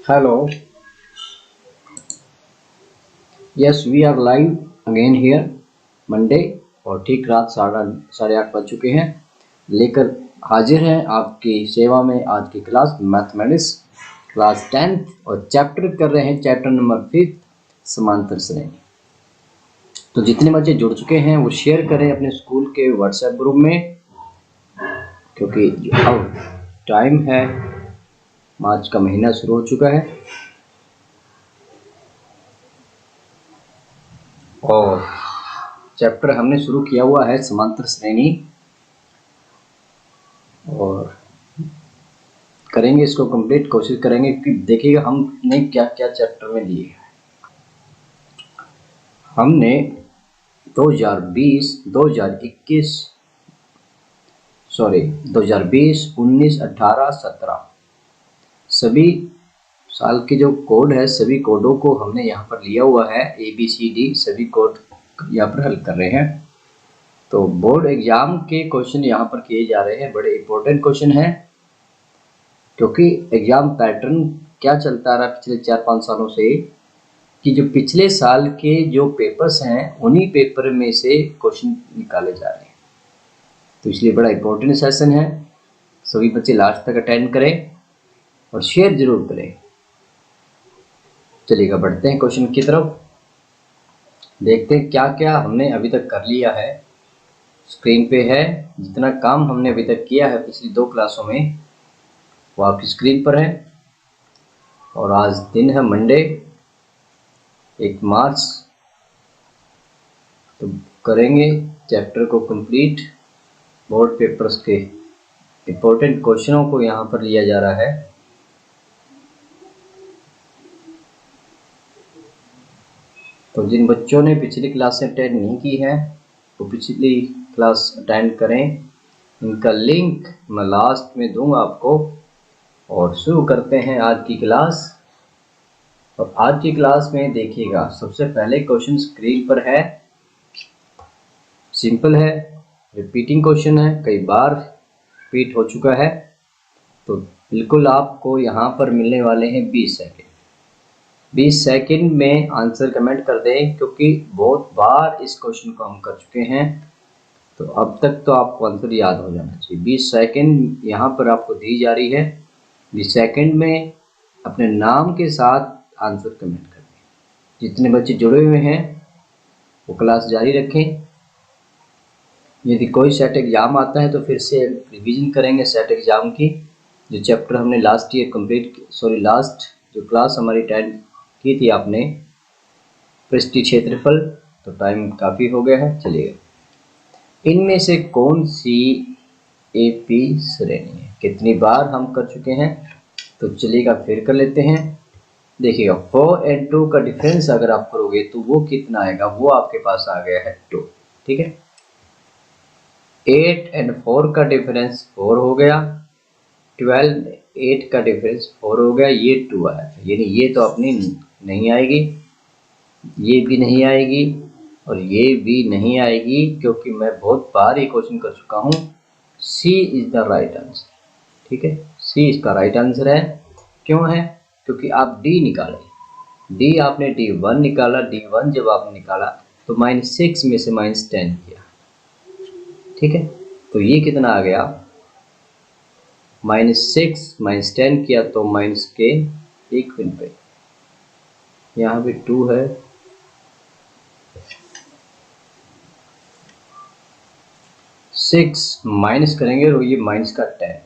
Hello, yes, we are live again here Monday और ठीक रात साढ़े आठ बज चुके हैं। लेकर हाजिर हैं आपकी सेवा में आज की क्लास मैथमेटिक्स क्लास 10th और चैप्टर कर रहे हैं चैप्टर नंबर 5 समांतर श्रेणी। तो जितने बच्चे जुड़ चुके हैं वो शेयर करें अपने स्कूल के व्हाट्सएप ग्रुप में, क्योंकि अब टाइम है, मार्च का महीना शुरू हो चुका है और चैप्टर हमने शुरू किया हुआ है समांतर श्रेणी और करेंगे इसको कंप्लीट, कोशिश करेंगे कि देखिएगा हमने क्या क्या चैप्टर में लिए हैं। हमने 2020, 19, 18, 17 सभी साल के जो कोड है सभी कोडों को हमने यहाँ पर लिया हुआ है। ABCD सभी कोड यहाँ पर हल कर रहे हैं। तो बोर्ड एग्जाम के क्वेश्चन यहाँ पर किए जा रहे हैं, बड़े इंपॉर्टेंट क्वेश्चन हैं, क्योंकि एग्जाम पैटर्न क्या चलता रहा पिछले 4-5 सालों से कि जो पिछले साल के जो पेपर्स हैं उन्हीं पेपर में से क्वेश्चन निकाले जा रहे हैं। तो इसलिए बड़ा इंपॉर्टेंट सेशन है, सभी बच्चे लास्ट तक अटेंड करें और शेयर जरूर करें। चलिएगा बढ़ते हैं क्वेश्चन की तरफ, देखते हैं क्या क्या हमने अभी तक कर लिया है। स्क्रीन पे है जितना काम हमने अभी तक किया है पिछली 2 क्लासों में वो आपकी स्क्रीन पर है। और आज दिन है मंडे 1 मार्च। तो करेंगे चैप्टर को कंप्लीट। बोर्ड पेपर्स के इंपॉर्टेंट क्वेश्चनों को यहाँ पर लिया जा रहा है। तो जिन बच्चों ने पिछली क्लास अटेंड नहीं की है वो पिछली क्लास अटेंड करें, इनका लिंक मैं लास्ट में दूंगा आपको। और शुरू करते हैं आज की क्लास। और आज की क्लास में देखिएगा सबसे पहले क्वेश्चन स्क्रीन पर है, सिंपल है, रिपीटिंग क्वेश्चन है, कई बार रिपीट हो चुका है। तो बिल्कुल आपको यहाँ पर मिलने वाले हैं 20 सेकेंड। 20 सेकेंड में आंसर कमेंट कर दें, क्योंकि बहुत बार इस क्वेश्चन को हम कर चुके हैं तो अब तक तो आपको आंसर याद हो जाना चाहिए। 20 सेकेंड यहाँ पर आपको दी जा रही है। 20 सेकेंड में अपने नाम के साथ आंसर कमेंट कर दें। जितने बच्चे जुड़े हुए हैं वो क्लास जारी रखें। यदि कोई सेट एग्ज़ाम आता है तो फिर से रिवीजन करेंगे सेट एग्ज़ाम की, जो चैप्टर हमने लास्ट ईयर लास्ट जो क्लास हमारी 10 की थी आपने, पृष्ठीय क्षेत्रफल। तो टाइम काफ़ी हो गया है, चलिएगा। इनमें से कौन सी AP श्रेणी है? कितनी बार हम कर चुके हैं, तो चलिएगा फिर कर लेते हैं। देखिएगा 4 और 2 का डिफरेंस अगर आप करोगे तो वो कितना आएगा, वो आपके पास आ गया है 2, ठीक है। 8 और 4 का डिफरेंस 4 हो गया। 12, 8 का डिफरेंस 4 हो गया, ये 2 आया, यानी ये तो अपनी नहीं आएगी, ये भी नहीं आएगी और ये भी नहीं आएगी, क्योंकि मैं बहुत बार ये क्वेश्चन कर चुका हूँ। C is the right answer, ठीक है, C इसका राइट आंसर है। क्यों है? क्योंकि आप D निकाले, D आपने D1 निकाला, D1 जब आपने निकाला तो -6 में से -10 किया, ठीक है। तो ये कितना आ गया, -6 -10 किया तो माइनस के इक्वल पे, यहाँ पे 2 है, 6 माइनस करेंगे तो ये माइनस का 10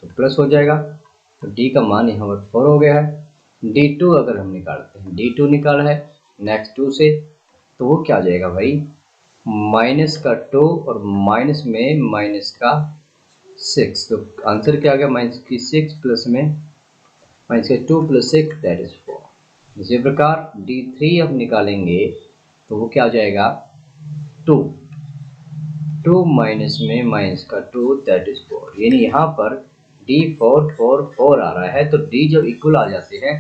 तो प्लस हो जाएगा। तो D का मान यहाँ पर 4 हो गया है। D2 अगर हम निकालते हैं, D2 निकाला है नेक्स्ट 2 से, तो वो क्या आ जाएगा भाई, माइनस का 2 और माइनस में माइनस का 6, तो आंसर क्या आ गया, माइनस की 6 प्लस में माइनस का 2 + 6 दैट इज 4। इसी प्रकार D3 अब निकालेंगे तो वो क्या आ जाएगा, 2 माइनस में माइनस का 2 दैट इज 4, यानी यहाँ पर D4 4 4 आ रहा है। तो D जब इक्वल आ जाते हैं,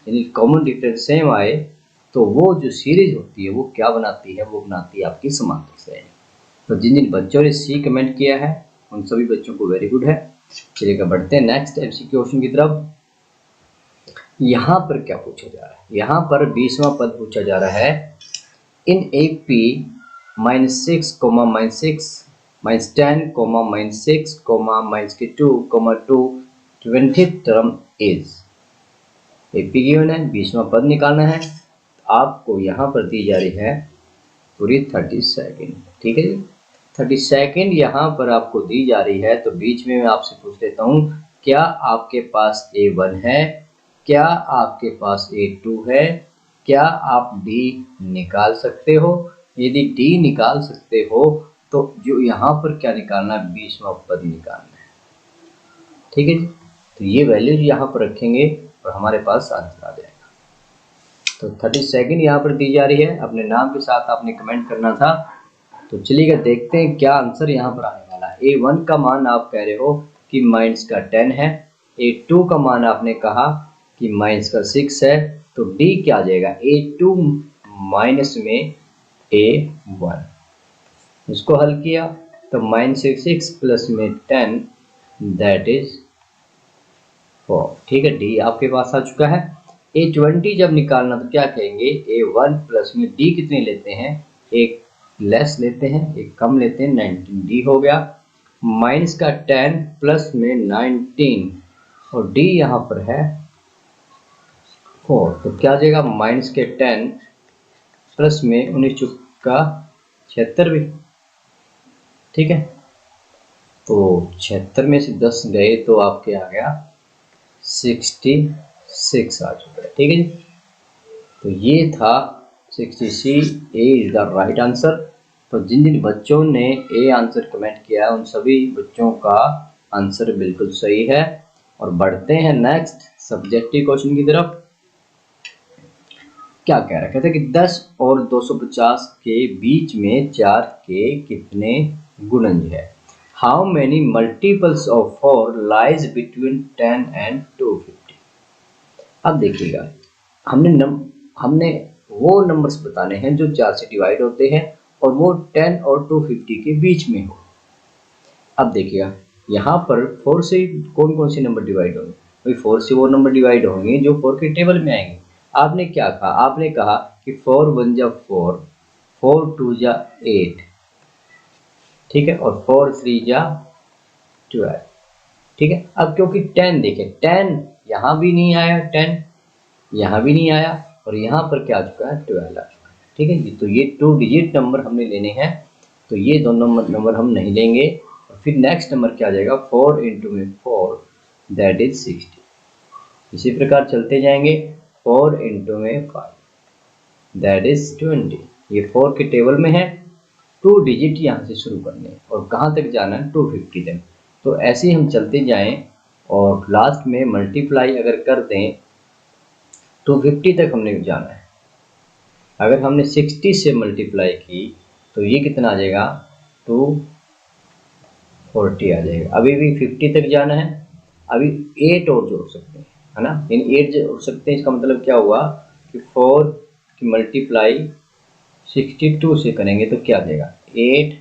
यानी कॉमन डिफरेंस सेम आए, तो वो जो सीरीज होती है वो क्या बनाती है, वो बनाती है आपकी समांतर श्रेणी। तो जिन जिन बच्चों ने C कमेंट किया है उन सभी बच्चों को वेरी गुड है। चलिएगा बढ़ते हैं नेक्स्ट MCQ क्वेश्चन की तरफ। यहाँ पर क्या पूछा जा रहा है, यहाँ पर 20वां पद पूछा जा रहा है। इन एक p -6, -6, -10, -6, -2, -2 20th टर्म इज। एक p गिवन है, 20वां पद निकालना है। आपको यहाँ पर दी जा रही है पूरी 30 सेकेंड, ठीक है जी। 30 सेकेंड यहाँ पर आपको दी जा रही है। तो बीच में मैं आपसे पूछ लेता हूँ, क्या आपके पास A1 है, क्या आपके पास A2 है, क्या आप D निकाल सकते हो? यदि D निकाल सकते हो तो जो यहाँ पर क्या निकालना है, 20वां पद निकालना है, ठीक है जी। तो ये वैल्यूज यहाँ पर रखेंगे और हमारे पास आंसर आ जाएगा। तो 30 सेकेंड यहाँ पर दी जा रही है, अपने नाम के साथ आपने कमेंट करना था। तो चलिएगा देखते हैं क्या आंसर यहाँ पर आने वाला है। A1 का मान आप कह रहे हो कि -10 है, A2 का मान आपने कहा कि -6 है, तो D क्या आ जाएगा, A2 माइनस में A1। इसको हल किया तो -6 प्लस में 10 दैट इज 4, ठीक है। D आपके पास आ चुका है। A20 जब निकालना तो क्या कहेंगे, A1 प्लस में D कितने लेते हैं, एक लेस लेते हैं, एक कम लेते हैं, 19D हो गया। माइनस का 10 प्लस में 19 और D यहाँ पर है 4, तो क्या आ जाएगा, माइनस के 10 प्लस में 19 चुका 76 भी, ठीक है। तो 76 में से 10 गए तो आपके आ गया 66 आ चुका है, ठीक है जी। तो ये था 66, ए इज द राइट आंसर। तो जिन जिन बच्चों ने ए आंसर कमेंट किया उन सभी बच्चों का आंसर बिल्कुल सही है। और बढ़ते हैं नेक्स्ट सब्जेक्टिव क्वेश्चन की तरफ। क्या कह रखा था कि 10 और 250 के बीच में 4 के कितने गुणज है। How many multiples of 4 lies between 10 and 250। अब देखिएगा, हमने वो नंबर्स बताने हैं जो 4 से डिवाइड होते हैं और वो 10 और 250 के बीच में हो। अब देखिएगा यहाँ पर 4 से कौन कौन से नंबर डिवाइड होंगे, भाई 4 से वो नंबर डिवाइड होंगे जो 4 के टेबल में आएंगे। आपने क्या कहा, आपने कहा कि 4 1 जा 4, 4 2 जा 8, ठीक है, और 4 3 जा 12, ठीक है। अब क्योंकि 10 देखें, 10 यहाँ भी नहीं आया, 10 यहाँ भी नहीं आया और यहाँ पर क्या आ चुका है, 12 आ चुका है, ठीक है जी। तो ये 2 डिजिट नंबर हमने लेने हैं, तो ये दोनों नंबर हम नहीं लेंगे। और फिर नेक्स्ट नंबर क्या आ जाएगा, 4 इंटू में 4 दैट इज 60। इसी प्रकार चलते जाएंगे, 4 इंटू में 5 दैट इज 20। ये 4 के टेबल में है, 2 डिजिट यहाँ से शुरू करने हैं और कहाँ तक जाना है, 250 तक। तो ऐसे ही हम चलते जाएं और लास्ट में मल्टीप्लाई अगर कर दें 250 तक हमने जाना है। अगर हमने 60 से मल्टीप्लाई की तो ये कितना आ जाएगा, 240 आ जाएगा। अभी भी 50 तक जाना है, अभी 8 और जोड़ सकते हैं, है ना, इन 8 जोड़ सकते हैं। इसका मतलब क्या हुआ कि 4 की मल्टीप्लाई 62 से करेंगे तो क्या आ जाएगा, 8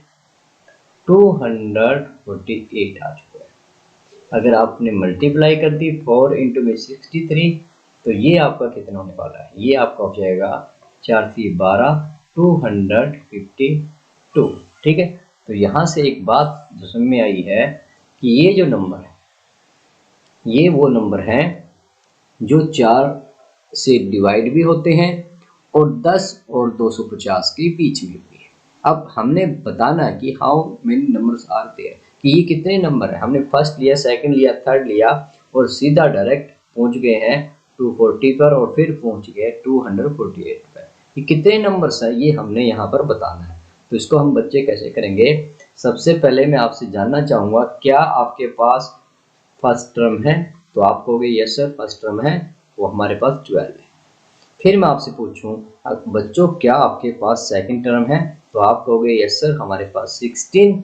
248 आ चुका है। अगर आपने मल्टीप्लाई कर दी 4 इंटू में 63 तो ये आपका कितना होने वाला है, ये आपका हो जाएगा 4 से 12 252, ठीक है। तो यहाँ से एक बात जो समझ में आई है कि ये जो नंबर है ये वो नंबर हैं जो 4 से डिवाइड भी होते हैं और 10 और 250 के बीच में भी है। अब हमने बताना है कि how many numbers are there, कि ये कितने नंबर है। हमने फर्स्ट लिया, सेकंड लिया, थर्ड लिया और सीधा डायरेक्ट पहुंच गए हैं 240 पर और फिर पहुंच गए 248 पर। ये कितने नंबर्स हैं ये हमने यहाँ पर बताना है। तो इसको हम बच्चे कैसे करेंगे, सबसे पहले मैं आपसे जानना चाहूँगा क्या आपके पास फर्स्ट टर्म है, तो आप कहोगे यस सर फर्स्ट टर्म है, वो हमारे पास 12 है। फिर मैं आपसे पूछूं बच्चों क्या आपके पास सेकंड टर्म है, तो आप कहोगे यस सर हमारे पास 16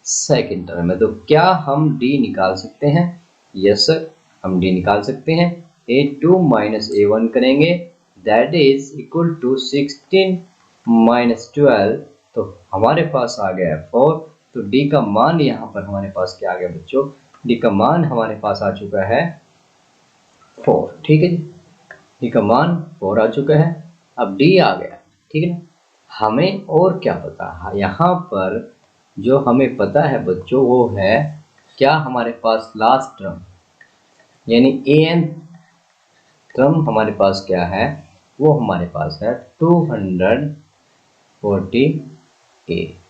सेकंड टर्म है। तो क्या हम डी निकाल सकते हैं, यस सर हम डी निकाल सकते हैं। A2 माइनस A1 करेंगे that is equal to 16 minus 12, तो हमारे पास आ गया है 4। तो डी का मान यहाँ पर हमारे पास क्या आ गया बच्चों, डी का मान हमारे पास आ चुका है 4, ठीक है जी। डी का मान 4 आ चुका है, अब डी आ गया, ठीक है ना। हमें और क्या पता है यहाँ पर, जो हमें पता है बच्चों वो है क्या, हमारे पास लास्ट टर्म यानी an टर्म हमारे पास क्या है, वो हमारे पास है 248,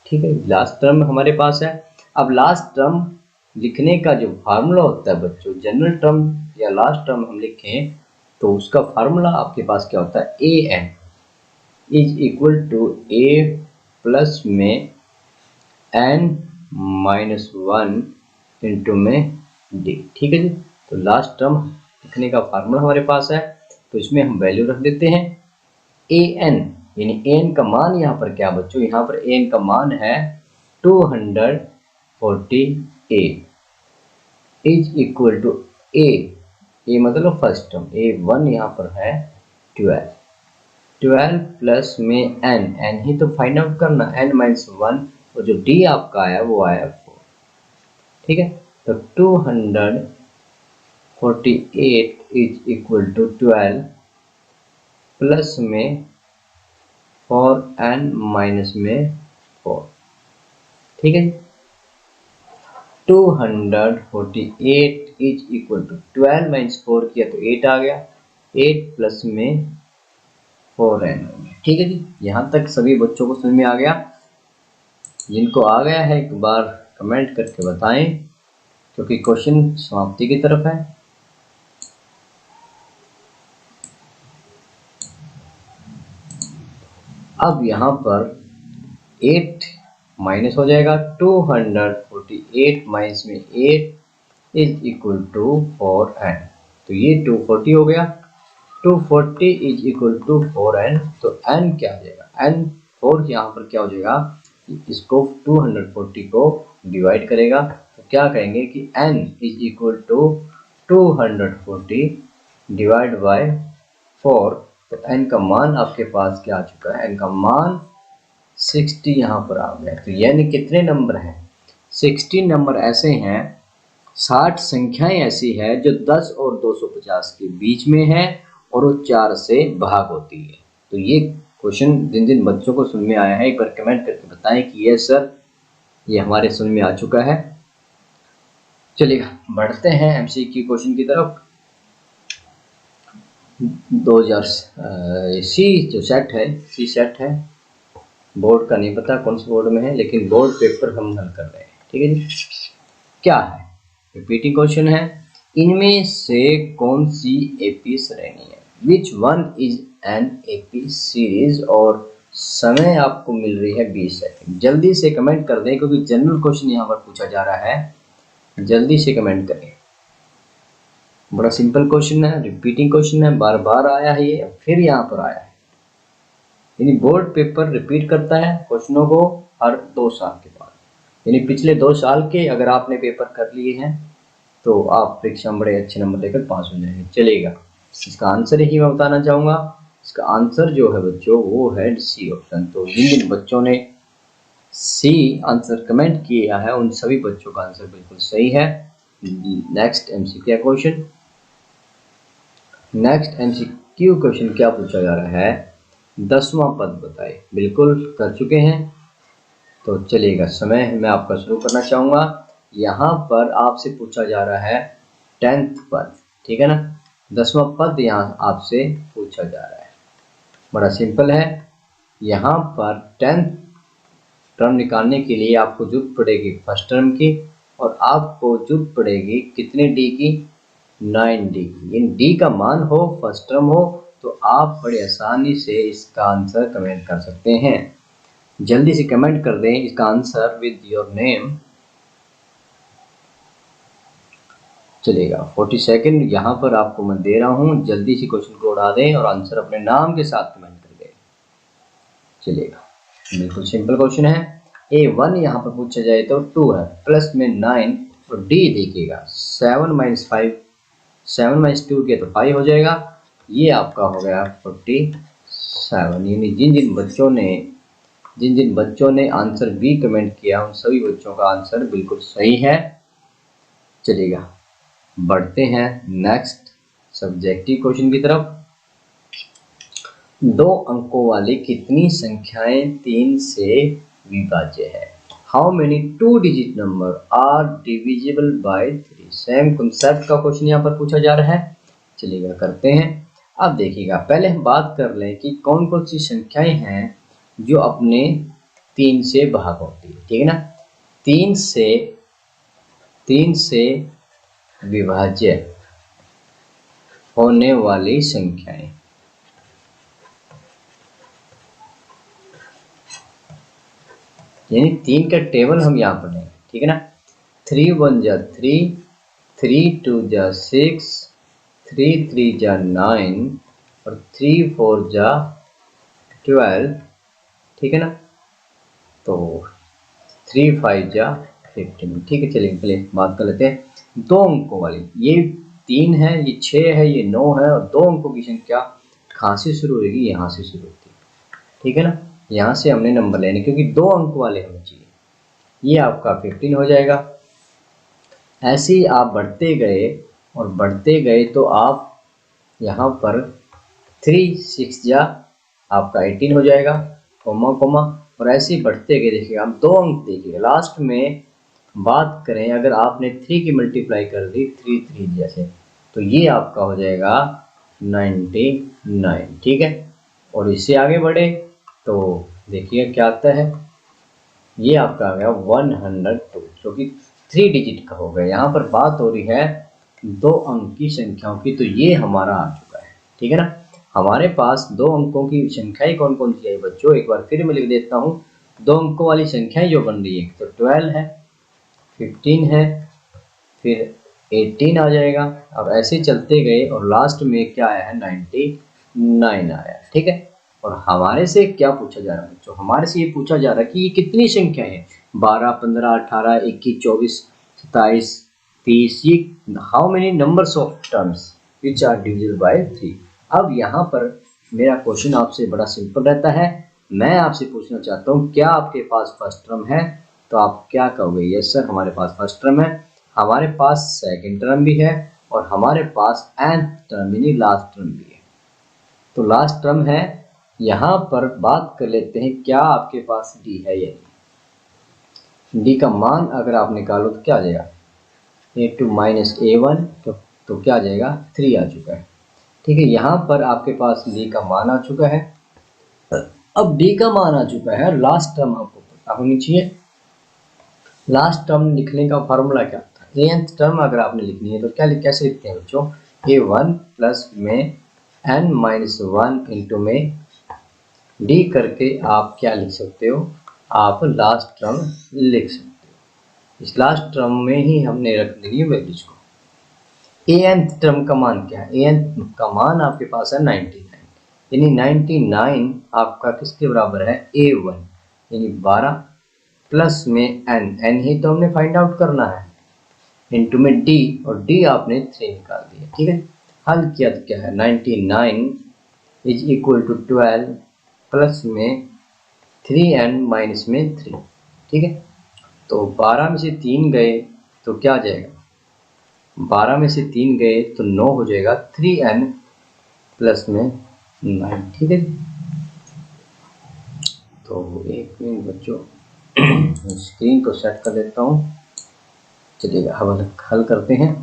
ठीक है, लास्ट टर्म हमारे पास है। अब लास्ट टर्म लिखने का जो फार्मूला होता है बच्चों, जनरल टर्म या लास्ट टर्म हम लिखें तो उसका फार्मूला आपके पास क्या होता है, a n is equal to a plus में एन माइनस 1 इंटू में डी, ठीक है जी। तो लास्ट टर्म लिखने का फार्मूला हमारे पास है, तो इसमें हम वैल्यू रख देते हैं ए एन, यानी ए एन का मान यहाँ पर क्या बच्चों, यहाँ पर ए एन का मान है 248 इज इक्वल टू ए मतलब फर्स्ट टर्म, ए वन यहाँ पर है 12 प्लस में एन ही तो फाइंड आउट करना, एन माइनस 1, और जो डी आपका आया वो आया 4, ठीक है। तो 248 इज इक्वल टू 12 प्लस में 4n माइनस में 4, ठीक है। 248 इज इक्वल टू 12 माइनस 4 किया तो 8 आ गया, 8 प्लस में 4n, ठीक है जी। यहाँ तक सभी बच्चों को समझ में आ गया? जिनको आ गया है एक बार कमेंट करके बताएं, क्योंकि क्वेश्चन समाप्ति की तरफ है। अब यहाँ पर 8 माइनस हो जाएगा, 248 माइनस में 8 इज इक्वल टू 4n, तो ये 240 हो गया। 240 इज इक्वल टू 4n, तो n क्या हो जाएगा, n 4 यहाँ पर क्या हो जाएगा, इसको 240 को डिवाइड करेगा, तो क्या कहेंगे कि n is equal to 240 divide by 4, तो n का मान आपके पास क्या आ चुका है, n का मान 60 यहाँ पर आ गया। तो यानी कितने नंबर हैं, 60 नंबर ऐसे हैं, 60 संख्याएं ऐसी है जो 10 और 250 के बीच में है और वो 4 से भाग होती है। तो ये क्वेश्चन जिन जिन बच्चों को समझ में आया है एक बार कमेंट करके बताएं कि ये सर ये हमारे समझ में आ चुका है। चलिए बढ़ते हैं एमसीक्यू क्वेश्चन की तरफ। 2000 सी जो सेट है, सी सेट है, बोर्ड का नहीं पता कौन से बोर्ड में है, लेकिन बोर्ड पेपर हम हल कर रहे हैं, ठीक है जी। क्या है, रिपीटिंग क्वेश्चन है, इनमें से कौन सी एपी श्रेणी है, which one is an AP series, और समय आपको मिल रही है 20 सेकंड। जल्दी से कमेंट कर दें क्योंकि जनरल क्वेश्चन यहाँ पर पूछा जा रहा है, जल्दी से कमेंट करें। बड़ा सिंपल क्वेश्चन है, रिपीटिंग क्वेश्चन है, बार बार आया है ये, फिर यहाँ पर आया है, यानी बोर्ड पेपर रिपीट करता है क्वेश्चनों को हर 2 साल के बाद, यानी पिछले 2 साल के अगर आपने पेपर कर लिए हैं तो आप परीक्षा में बड़े अच्छे नंबर लेकर पास हो जाएंगे। चलेगा, इसका आंसर ही मैं बताना चाहूँगा, इसका आंसर जो है बच्चों वो है सी ऑप्शन। तो जिन जिन बच्चों ने सी आंसर कमेंट किया है उन सभी बच्चों का आंसर बिल्कुल सही है। Next MCQ question, next MCQ question क्या पूछा जा रहा है, 10वां पद बताए, बिल्कुल कर चुके हैं। तो चलिएगा, समय मैं आपका शुरू करना चाहूँगा। यहाँ पर आपसे पूछा जा रहा है 10th पद, ठीक है ना, 10वां पद यहाँ आपसे पूछा जा रहा है। बड़ा सिंपल है, यहाँ पर 10th टर्म निकालने के लिए आपको जरूरत पड़ेगी फर्स्ट टर्म की, और आपको जरूरत पड़ेगी कितने डी की, 9d की। इन डी का मान हो फर्स्ट टर्म हो तो आप बड़े आसानी से इसका आंसर कमेंट कर सकते हैं। जल्दी से कमेंट कर दें इसका आंसर विद योर नेम। चलेगा, 40 सेकेंड यहाँ पर आपको मैं दे रहा हूँ, जल्दी से क्वेश्चन को उड़ा दें और आंसर अपने नाम के साथ कमेंट कर दें। चलेगा, बिल्कुल सिंपल क्वेश्चन है। A1 यहाँ पर पूछा जाए तो 2 है, प्लस में 9, और D देखिएगा 7 माइनस 5, 7 माइनस 2 के तो 5 हो जाएगा, ये आपका हो गया 47। यानी जिन जिन बच्चों ने आंसर बी कमेंट किया उन सभी बच्चों का आंसर बिल्कुल सही है। चलिएगा, बढ़ते हैं नेक्स्ट सब्जेक्टिव क्वेश्चन की तरफ। दो अंकों वाली कितनी संख्याएं 3 से विभाज्य है? How many 2 digit number are divisible by 3? Same concept का क्वेश्चन यहाँ पर पूछा जा रहा है। चलिएगा करते हैं। अब देखिएगा, पहले हम बात कर लें कि कौन कौन सी संख्याएं हैं जो अपने 3 से भाग होती है, ठीक है ना। 3 से विभाज्य होने वाली संख्याएं, यानी 3 का टेबल हम यहाँ पढ़ेंगे, ठीक है ना। 3 1 जा 3, 3 2 जा 6, 3 3 जा 9 और 3 4 जा 12, ठीक है ना। तो 3 5 जा 15, ठीक है। चलिए पहले बात कर लेते हैं दो अंकों वाली। ये 3 है, ये 6 है, ये 9 है, और दो अंकों की संख्या कहाँ से शुरू होगी? यहाँ से शुरू होती है, ठीक है ना। यहाँ से हमने नंबर लेने, क्योंकि दो अंक वाले हमें चाहिए। ये आपका 15 हो जाएगा। ऐसे ही आप बढ़ते गए और बढ़ते गए तो आप यहाँ पर 3 6 जा आपका 18 हो जाएगा, कोमा कोमा, और ऐसे ही बढ़ते गए। देखिएगा हम दो अंक देखिएगा, लास्ट में बात करें अगर आपने 3 की मल्टीप्लाई कर दी 3 3 जैसे, तो ये आपका हो जाएगा 99, ठीक है। और इससे आगे बढ़े तो देखिए क्या आता है, ये आपका आ गया 102, जो कि 3 डिजिट का हो गया। यहाँ पर बात हो रही है दो अंक की संख्याओं की, तो ये हमारा आ चुका है, ठीक है ना। हमारे पास दो अंकों की संख्याएं कौन कौन सी है बच्चों, एक बार फिर मैं लिख देता हूँ। दो अंकों वाली संख्याएं जो बन रही है, तो 12 है, 15 है, फिर 18 आ जाएगा। अब ऐसे चलते गए और लास्ट में क्या आया है, 99 आया, ठीक है। और हमारे से क्या पूछा जा रहा है बच्चों, हमारे से ये पूछा जा रहा है कि ये कितनी संख्याएं हैं, 12 15 18 21 24 27 30, ये how many numbers of terms which are divisible by 3। अब यहाँ पर मेरा क्वेश्चन आपसे बड़ा सिंपल रहता है। मैं आपसे पूछना चाहता हूँ, क्या आपके पास फर्स्ट टर्म है? तो आप क्या कहोगे, यस सर हमारे पास फर्स्ट टर्म है, हमारे पास सेकंड टर्म भी है, और हमारे पास nth टर्म यानी लास्ट टर्म भी है। तो लास्ट टर्म है, यहाँ पर बात कर लेते हैं क्या आपके पास डी है या नहीं। डी का मान अगर आप निकालो तो क्या आ जाएगा, a2 माइनस a1, तो क्या आ जाएगा, 3 आ चुका है, ठीक है। यहाँ पर आपके पास डी का मान आ चुका है। अब डी का मान आ चुका है, लास्ट टर्म आपको पता होनी चाहिए। लास्ट टर्म लिखने का फॉर्मूला क्या था, nth टर्म अगर आपने लिखनी है तो क्या कैसे लिखते हैं बच्चों, a1 प्लस में n माइनस 1 इंटू में डी करके आप क्या लिख सकते हो, आप लास्ट टर्म लिख सकते हो। इस लास्ट टर्म में ही हमने रख देनी है वैल्यूज को। nth टर्म का मान क्या है, nth का मान आपके पास है 99, यानी 99 आपका किसके बराबर है, a1 यानी 12 प्लस में n ही तो हमने फाइंड आउट करना है, इंटू में d, और d आपने 3 निकाल दिया, ठीक है। हल किया तो क्या है, 99 इज इक्वल टू 12 प्लस में 3n माइनस में 3, ठीक है। तो 12 में से 3 गए तो क्या आ जाएगा, 12 में से 3 गए तो 9 हो जाएगा, 3n प्लस में 9, ठीक है। तो एक मिनट बच्चों स्क्रीन को सेट कर देता हूँ। चलिएगा हल करते हैं।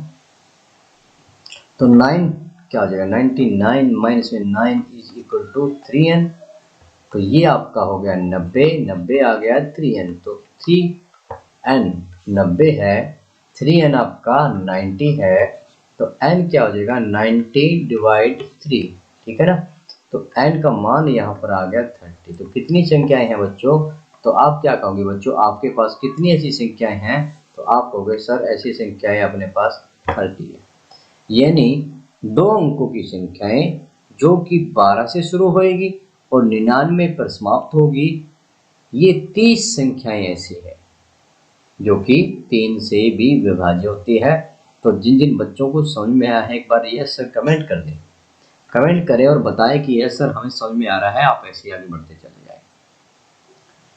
तो 9 क्या हो जाएगा, 99 माइनस में 9 इज इक्वल टू 3n, तो ये आपका हो गया 90, 90 आ गया 3n, तो 3n 90 है, 3n आपका 90 है, तो n क्या हो जाएगा, 90 डिवाइड 3, ठीक है ना। तो n का मान यहाँ पर आ गया 30। तो कितनी संख्याएं हैं बच्चों, तो आप क्या कहोगे बच्चों, आपके पास कितनी ऐसी संख्याएं हैं, तो आप कहोगे सर ऐसी संख्याएं अपने पास 30 है, यानी दो अंकों की संख्याएं जो कि 12 से शुरू होएगी और 99 पर समाप्त होगी, ये 30 संख्याएं ऐसी है जो कि 3 से भी विभाज्य होती है। तो जिन जिन बच्चों को समझ में आया है एक बार यस सर कमेंट कर दें, कमेंट करें और बताएं कि यस सर हमें समझ में आ रहा है, आप ऐसे आगे बढ़ते चले जाएं।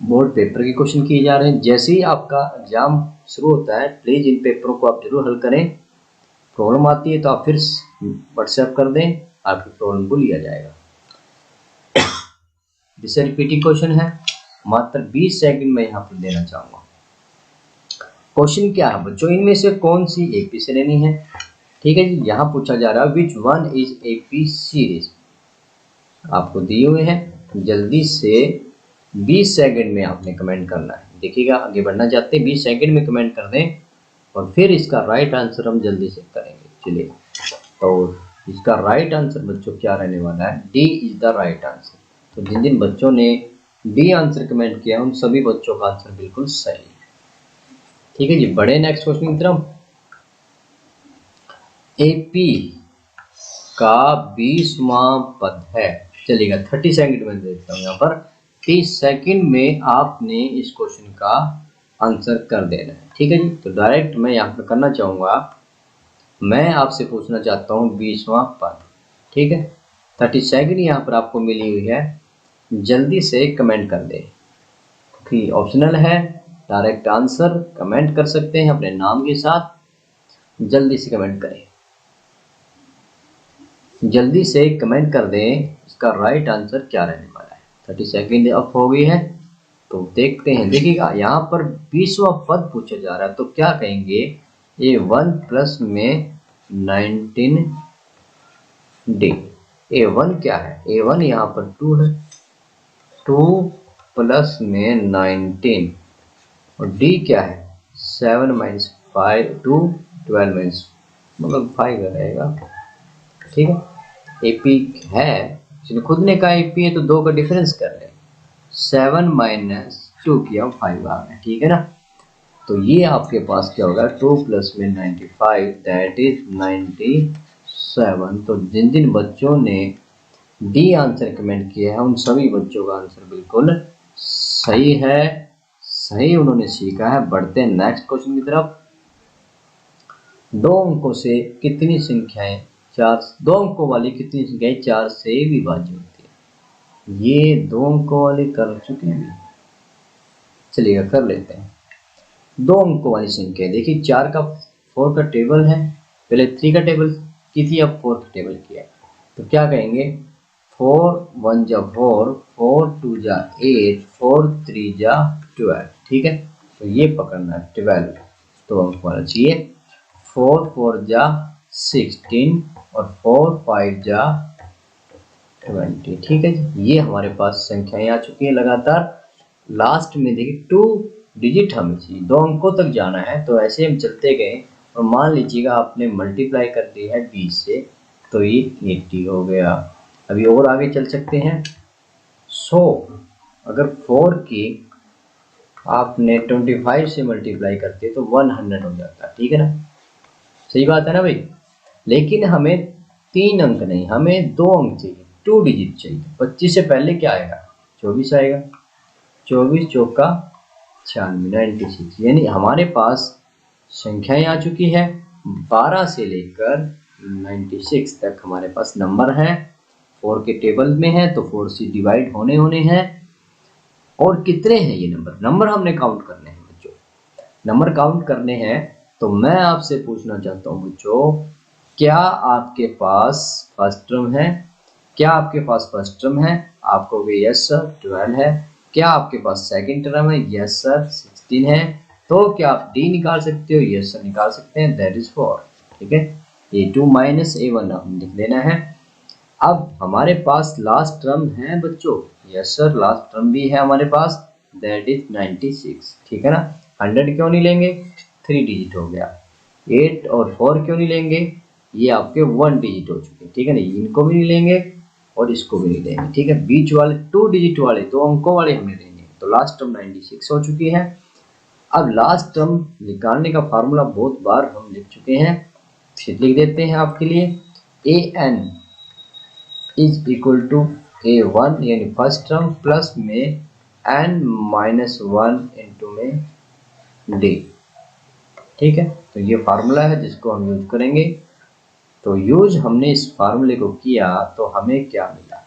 बोर्ड पेपर के क्वेश्चन किए जा रहे हैं, जैसे ही आपका एग्जाम शुरू होता है प्लीज़ इन पेपरों को आप जरूर हल करें। प्रॉब्लम आती है तो आप फिर व्हाट्सएप कर दें, आपकी प्रॉब्लम को लिया जाएगा। दिस रिपीटिंग क्वेश्चन है, मात्र 20 सेकंड में यहाँ पर देना चाहूँगा। क्वेश्चन क्या है बच्चों, इनमें से कौन सी एपी श्रेणी है? ठीक है जी, यहाँ पूछा जा रहा है which one is AP series, आपको दिए हुए हैं। जल्दी से 20 सेकंड में आपने कमेंट करना है। देखिएगा, आगे बढ़ना चाहते हैं 20 सेकंड में कमेंट कर दें और फिर इसका राइट आंसर हम जल्दी से करेंगे। चलिए, तो इसका राइट आंसर बच्चों क्या रहने वाला है? D is the right answer. तो जिन जिन बच्चों ने डी आंसर कमेंट किया उन सभी बच्चों का आंसर बिल्कुल सही है। ठीक है जी, बढ़े नेक्स्ट क्वेश्चन की तरफ। एपी का 20वां पद है। चलिएगा 30 सेकंड में देखता हूँ यहाँ पर। 30 सेकंड में आपने इस क्वेश्चन का आंसर कर देना है। ठीक है जी, तो डायरेक्ट मैं यहाँ पर करना चाहूँगा, मैं आपसे पूछना चाहता हूँ 20वां पद। ठीक है, 30 सेकंड यहाँ पर आपको मिली हुई है, जल्दी से कमेंट कर दे। कि ऑप्शनल है, डायरेक्ट आंसर कमेंट कर सकते हैं अपने नाम के साथ। जल्दी से कमेंट करें, जल्दी से कमेंट कर दें इसका राइट आंसर क्या रहने वाला है। 30 सेकंड अप हो गई है, तो देखते हैं। देखिएगा यहाँ पर 20वां पद पूछा जा रहा है, तो क्या कहेंगे? A1 प्लस में 19 डी। A1 क्या है? A1 यहाँ पर 2 है, 2 प्लस में 19, और डी क्या है? 7 माइनस 5 2 12 माइनस मतलब 5 रहेगा। ठीक है, एपी है, इसने खुद ने कहा एपी है, तो 2 का डिफरेंस कर ले। 7 माइनस 2 किया 5 आ गया। ठीक है ना, तो ये आपके पास क्या होगा? 2 प्लस में 95 दैट इज 97। तो जिन जिन बच्चों ने डी आंसर कमेंट किया है उन सभी बच्चों का आंसर बिल्कुल सही है, सही उन्होंने सीखा है। बढ़ते हैं नेक्स्ट क्वेश्चन की तरफ। 2 अंकों से कितनी संख्याएं 2 अंकों वाली कितनी संख्याएं 4 से विभाज्य होती है? ये 2 अंकों वाली कर चुके हैं, चलिएगा कर लेते हैं। 2 अंकों वाली संख्या देखिए, 4 का टेबल है, पहले 3 का टेबल की थी, अब 4 का टेबल किया। तो क्या कहेंगे? 4 1 जा 4, 4 2 जा 8, 4 3 जा 12। ठीक है, तो ये पकड़ना है 12, 2 अंक वाला चाहिए। 4 4 जा 16 और 4 5 जा 20। ठीक है जी, ये हमारे पास संख्याएं आ चुकी हैं लगातार। लास्ट में देखिए 2 डिजिट हमें चाहिए, 2 अंकों तक जाना है। तो ऐसे हम चलते गए और मान लीजिएगा आपने मल्टीप्लाई कर दिया है 20 से, तो ये 80 हो गया। अभी और आगे चल सकते हैं। अगर 4 की आपने 25 से मल्टीप्लाई करते तो 100 हो जाता। ठीक है ना, सही बात है ना भाई। लेकिन हमें 3 अंक नहीं, हमें 2 अंक चाहिए, 2 डिजिट चाहिए। 25 से पहले क्या आएगा? 24 आएगा। 24 चौका 96, यानी हमारे पास संख्याएं आ चुकी है 12 से लेकर 96 तक हमारे पास नंबर है। 4 के टेबल में है तो 4 से डिवाइड होने हैं। और कितने हैं ये नंबर हमने काउंट करने हैं बच्चों, नंबर काउंट करने हैं। तो मैं आपसे पूछना चाहता हूँ बच्चों, क्या आपके पास फर्स्ट टर्म है? क्या आपके पास फर्स्ट टर्म है? आप कहोगे यस सर 12 है। क्या आपके पास सेकंड टर्म है? यस सर 16 है। तो क्या आप डी निकाल सकते हो? यस सर निकाल सकते हैं, दैट इज 4। ठीक है, A2 माइनस A1 हम लिख देना है। अब हमारे पास लास्ट टर्म है बच्चों, यस सर लास्ट टर्म भी है हमारे पास, दैट इज 96। ठीक है ना, 100 क्यों नहीं लेंगे? 3 डिजिट हो गया। 8 और 4 क्यों नहीं लेंगे? ये आपके 1 डिजिट हो चुके। ठीक है ना, इनको भी नहीं लेंगे और इसको भी नहीं लेंगे। ठीक है, बीच वाले 2 डिजिट वाले 2 अंकों वाले हमने लेंगे। तो लास्ट टर्म 96 हो चुकी है। अब लास्ट टर्म निकालने का फार्मूला बहुत बार हम लिख चुके हैं, फिर लिख देते हैं आपके लिए। an is equal to A1 यानी फर्स्ट टर्म प्लस में n माइनस 1 इंटू में d। ठीक है, तो ये फार्मूला है जिसको हम यूज करेंगे। तो यूज हमने इस फार्मूले को किया तो हमें क्या मिला?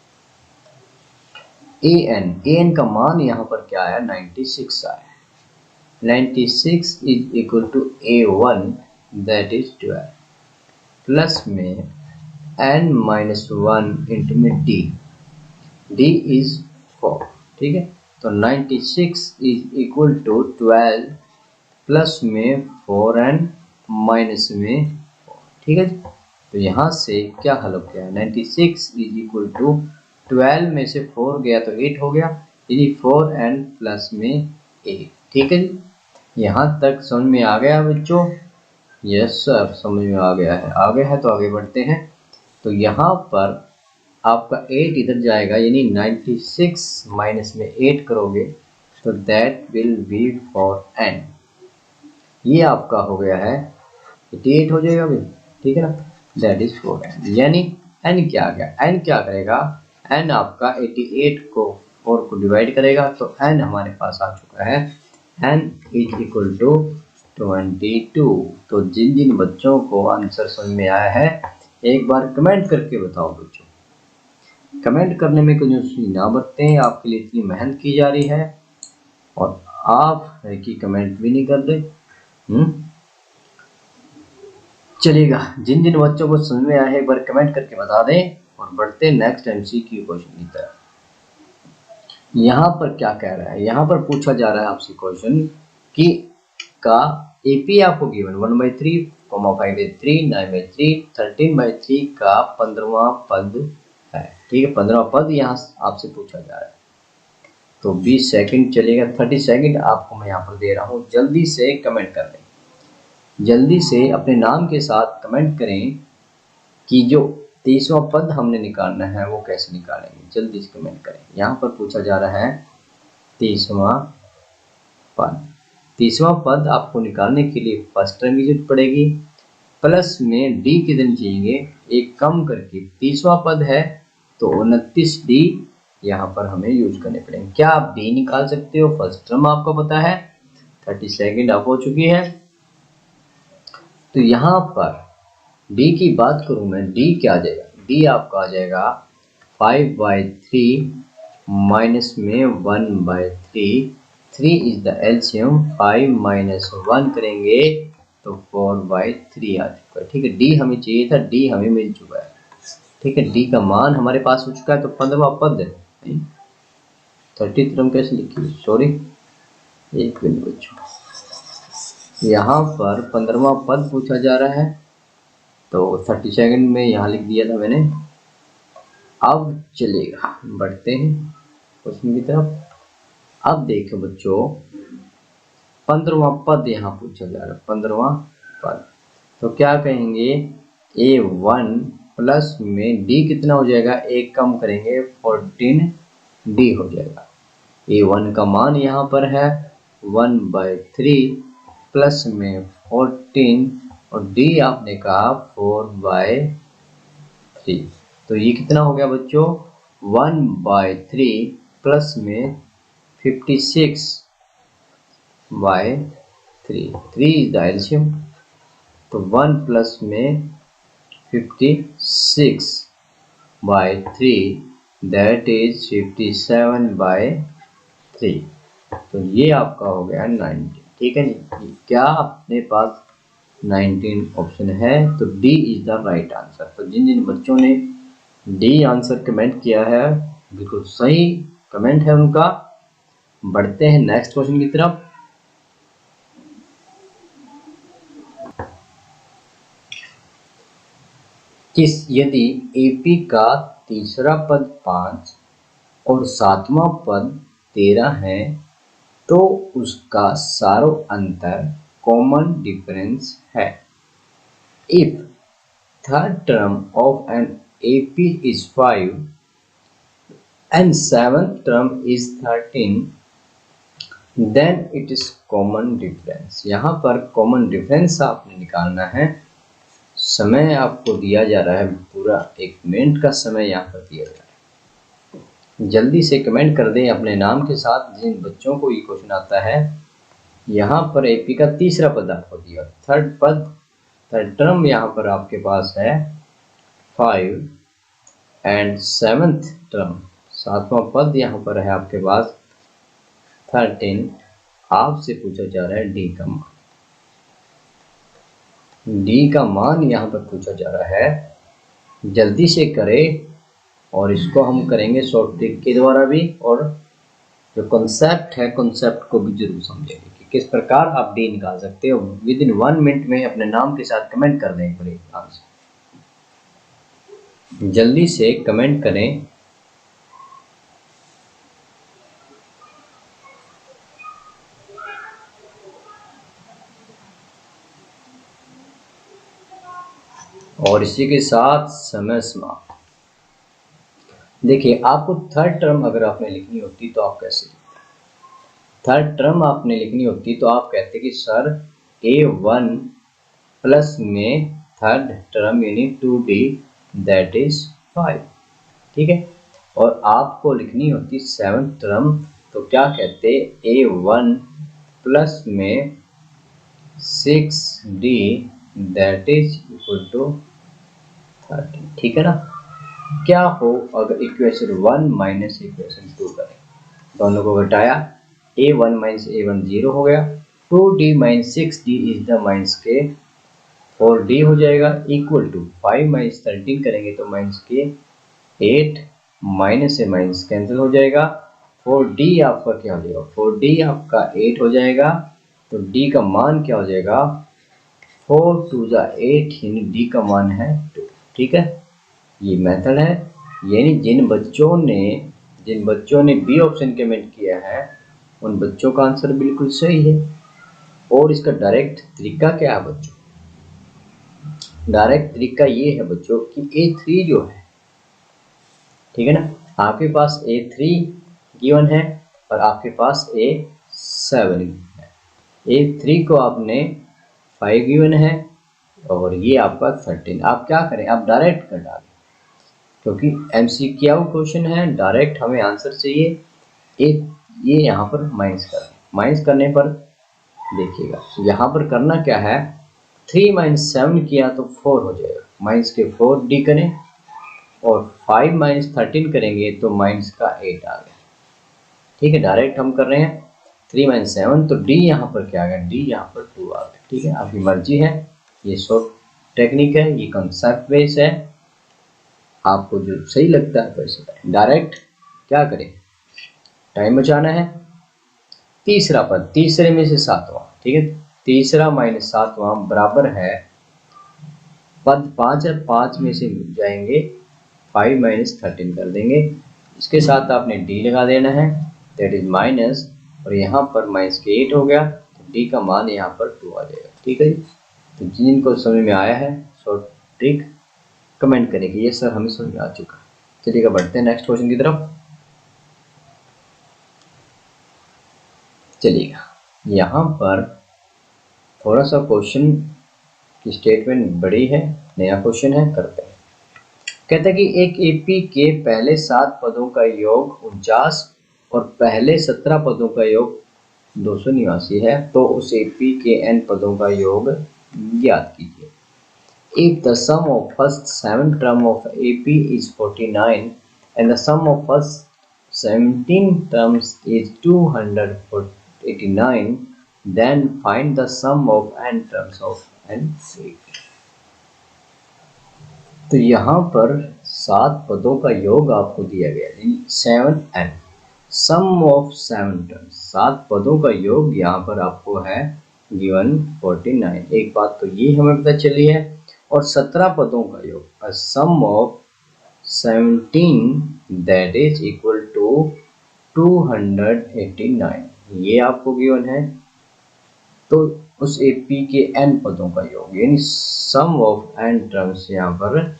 an का मान यहाँ पर क्या आया? 96 आया। 96 is equal to A1 that is 12 plus में n माइनस 1 इंटू में d इज 4, ठीक है। तो 96 इज इक्वल टू 12 प्लस में 4 एंड माइनस में 4, ठीक है। तो यहाँ से क्या हल हो गया, 96 इज इक्वल टू 12 में से 4 गया तो 8 हो गया, यानी 4 एंड प्लस में 8, ठीक है जी। यहाँ तक समझ में आ गया बच्चों? यस सर, समझ में आ गया है। तो आगे बढ़ते हैं। तो यहाँ पर आपका 8 इधर जाएगा, यानी 96 माइनस में 8 करोगे तो that will be for n। ये आपका हो गया है 88 हो जाएगा भाई, ठीक है ना, दैट इज फॉर n। यानी n क्या आ गया, n क्या करेगा, n आपका 88 को 4 को डिवाइड करेगा, तो n हमारे पास आ चुका है, n इज इक्वल टू 22। तो जिन जिन बच्चों को आंसर समझ में आया है एक बार कमेंट करके बताओ बच्चों। कमेंट करने में कंजूसी ना बरतें, आपके लिए इतनी मेहनत की जा रही है और आप है कि कमेंट भी नहीं कर रहे। चलिएगा, जिन जिन बच्चों को समझ में आया है एक बार कमेंट करके बता दें और बढ़ते नेक्स्ट MCQ क्वेश्चन की तरफ। यहाँ पर क्या कह रहा है, यहाँ पर पूछा जा रहा है आपसे क्वेश्चन कि का AP आपको गिवन 1/3, 5/3, 9/3, 13/3 का 15वां पद है, ठीक है। 15वां पद यहाँ आपसे पूछा जा रहा है। तो 20 सेकंड चलेगा, 30 सेकंड आपको मैं यहाँ पर दे रहा हूँ, जल्दी से कमेंट कर दें, जल्दी से अपने नाम के साथ कमेंट करें कि जो 30वां पद हमने निकालना है वो कैसे निकालेंगे, जल्दी से कमेंट करें। यहाँ पर पूछा जा रहा है 30वां पद। 30वां पद आपको निकालने के लिए फर्स्ट टर्म की जरूरत पड़ेगी, प्लस में डी कितने चाहिए, एक कम करके 30वां पद है तो 29D यहाँ पर हमें यूज करने पड़ेंगे। क्या आप डी निकाल सकते हो, फर्स्ट टर्म आपको पता है। 30 सेकंड आप हो चुकी है। तो यहाँ पर डी की बात करूं मैं, डी क्या आ जाएगा, डी आपका आ जाएगा 5/3 माइनस में 1/3, 3 इज द एलसीएम, 5 माइनस 1 करेंगे तो 4/3 आ चुका है, ठीक है। डी हमें चाहिए था, डी हमें मिल चुका है, ठीक है। डी का मान हमारे पास हो चुका है। तो 15वां पद है, 30 टर्म कैसे लिखी, सॉरी एक मिनट बच्चों, यहाँ पर 15वां पद पूछा जा रहा है तो 30 सेकंड में यहाँ लिख दिया था मैंने। अब चलेगा, बढ़ते हैं क्वेश्चन की तरफ। अब देखो बच्चों, 15वां पद यहाँ पूछा जा रहा है, 15वां पद। तो क्या कहेंगे, A1 प्लस में D कितना हो जाएगा, एक कम करेंगे 14D हो जाएगा। A1 का मान यहाँ पर है 1/3 प्लस में 14 और D आपने कहा 4/3। तो ये कितना हो गया बच्चों, 1/3 प्लस में 56/3, 3 इज द एलसीएम। तो 1 प्लस में 56/3 दैट इज 57/3। तो ये आपका हो गया 19, ठीक है नहीं। क्या अपने पास 19 ऑप्शन है, तो D is the right answer. तो जिन जिन बच्चों ने डी आंसर कमेंट किया है बिल्कुल सही कमेंट है उनका। बढ़ते हैं नेक्स्ट क्वेश्चन की तरफ। यदि एपी का तीसरा पद 5 और 7वां पद 13 है तो उसका सारों अंतर कॉमन डिफरेंस है। If third term of an AP is 5 and seventh term is 13 then it is common difference। यहाँ पर कॉमन डिफरेंस आपने निकालना है। समय आपको दिया जा रहा है, पूरा 1 मिनट का समय यहाँ पर दिया जा रहा है। जल्दी से कमेंट कर दें अपने नाम के साथ जिन बच्चों को ये क्वेश्चन आता है। यहाँ पर AP का तीसरा पद आपको दिया, थर्ड टर्म यहाँ पर आपके पास है 5 एंड सेवंथ टर्म 7वां पद यहाँ पर है आपके पास 13। आपसे पूछा जा रहा है डी का मान। डी का मान यहाँ पर पूछा जा रहा है, जल्दी से करें और इसको हम करेंगे शॉर्ट ट्रिक के द्वारा भी, और जो कॉन्सेप्ट है कॉन्सेप्ट को भी जरूर समझेंगे कि किस प्रकार आप डी निकाल सकते हो। विद इन 1 मिनट में अपने नाम के साथ कमेंट कर दें, बड़े आंसर जल्दी से कमेंट करें। और इसी के साथ समय समाप्त। देखिए, आपको थर्ड टर्म अगर आपने लिखनी होती तो आप कैसे लिखते? थर्ड टर्म आपने लिखनी होती तो आप कहते कि सर A1 प्लस में थर्ड टर्म यानी 2D दैट इज 5, ठीक है। और आपको लिखनी होती सेवंथ टर्म तो क्या कहते, A1 प्लस में 6D that is equal to 30, ठीक है ना। क्या हो अगर इक्वेशन 1 माइनस इक्वेशन 2 करें, दोनों को घटाया, A1 माइनस A1 0 हो गया, 2D minus 6D is the minus के 4D हो जाएगा, इक्वल टू 5 माइनस 13 करेंगे तो माइनस के 8, माइनस से माइनस कैंसिल हो जाएगा, 4D आपका क्या हो जाएगा, 4D आपका 8 हो जाएगा, तो D का मान क्या हो जाएगा, 4 2 8, यानी D का मान है 2, ठीक है। ये मेथड है, यानी जिन बच्चों ने बी ऑप्शन कमेंट किया है उन बच्चों का आंसर बिल्कुल सही है। और इसका डायरेक्ट तरीका क्या है बच्चों, डायरेक्ट तरीका ये है बच्चों कि A3 जो है, ठीक है ना, आपके पास A3 गिवन है और आपके पास A7 है। A3 को आपने 5 गिवन है और ये आपका 13। आप क्या करें, आप डायरेक्ट कर डालें, क्योंकि MCQ क्वेश्चन है, डायरेक्ट हमें आंसर चाहिए। ये यहाँ पर माइनस कर, माइनस करने पर देखिएगा यहाँ पर करना क्या है, 3 माइनस 7 किया तो 4 हो जाएगा, माइनस के 4D करें, और 5 माइनस 13 करेंगे तो माइनस का 8 आ गया, ठीक है। डायरेक्ट हम कर रहे हैं 3 माइनस 7, तो D यहाँ पर क्या आ गया, D यहाँ पर 2 आ गया, ठीक है। आपकी मर्जी है, ये शॉर्ट टेक्निक है, ये कंसेप्ट बेस है, आपको जो सही लगता है वैसे करें। डायरेक्ट क्या करें, टाइम बचाना है। तीसरा पद, तीसरे में से सातवां, ठीक है, तीसरा माइनस सातवां बराबर है, पद 5 है, 5 में से जाएंगे 5 माइनस 13 कर देंगे, इसके साथ आपने D लगा देना है, दैट इज माइनस, और यहाँ पर माइनस के 8 हो गया, तो D का मान यहाँ पर 2 आ जाएगा, ठीक है जी। तो जिनको समझ में आया है शॉर्ट ट्रिक कमेंट करेंगे, ये सर हमें समझ में आ चुका है। चलिएगा बढ़ते हैं नेक्स्ट क्वेश्चन की तरफ। चलिएगा, यहाँ पर थोड़ा सा क्वेश्चन की स्टेटमेंट बड़ी है, नया क्वेश्चन है, करते हैं। कहता है कि एक एपी के पहले 7 पदों का योग 49 और पहले 17 पदों का योग 289 है, तो उस एपी के n पदों का योग ज्ञात कीजिए। If the sum of first 7 term of AP is 49 and the sum of first 17 terms is 289, then find the sum of n terms of n AP। तो यहाँ पर 7 पदों का योग आपको दिया गया है, 7n, सम ऑफ 7 टर्म्स, 7 पदों का योग यहाँ पर आपको है गिवन 49। एक बात तो ये हमें पता चली है, और 17 पदों का योग sum of 17 that is equal to 289, ये आपको गिवन है। तो उस एपी के n पदों का योग यानी सम ऑफ n टर्म्स यहाँ पर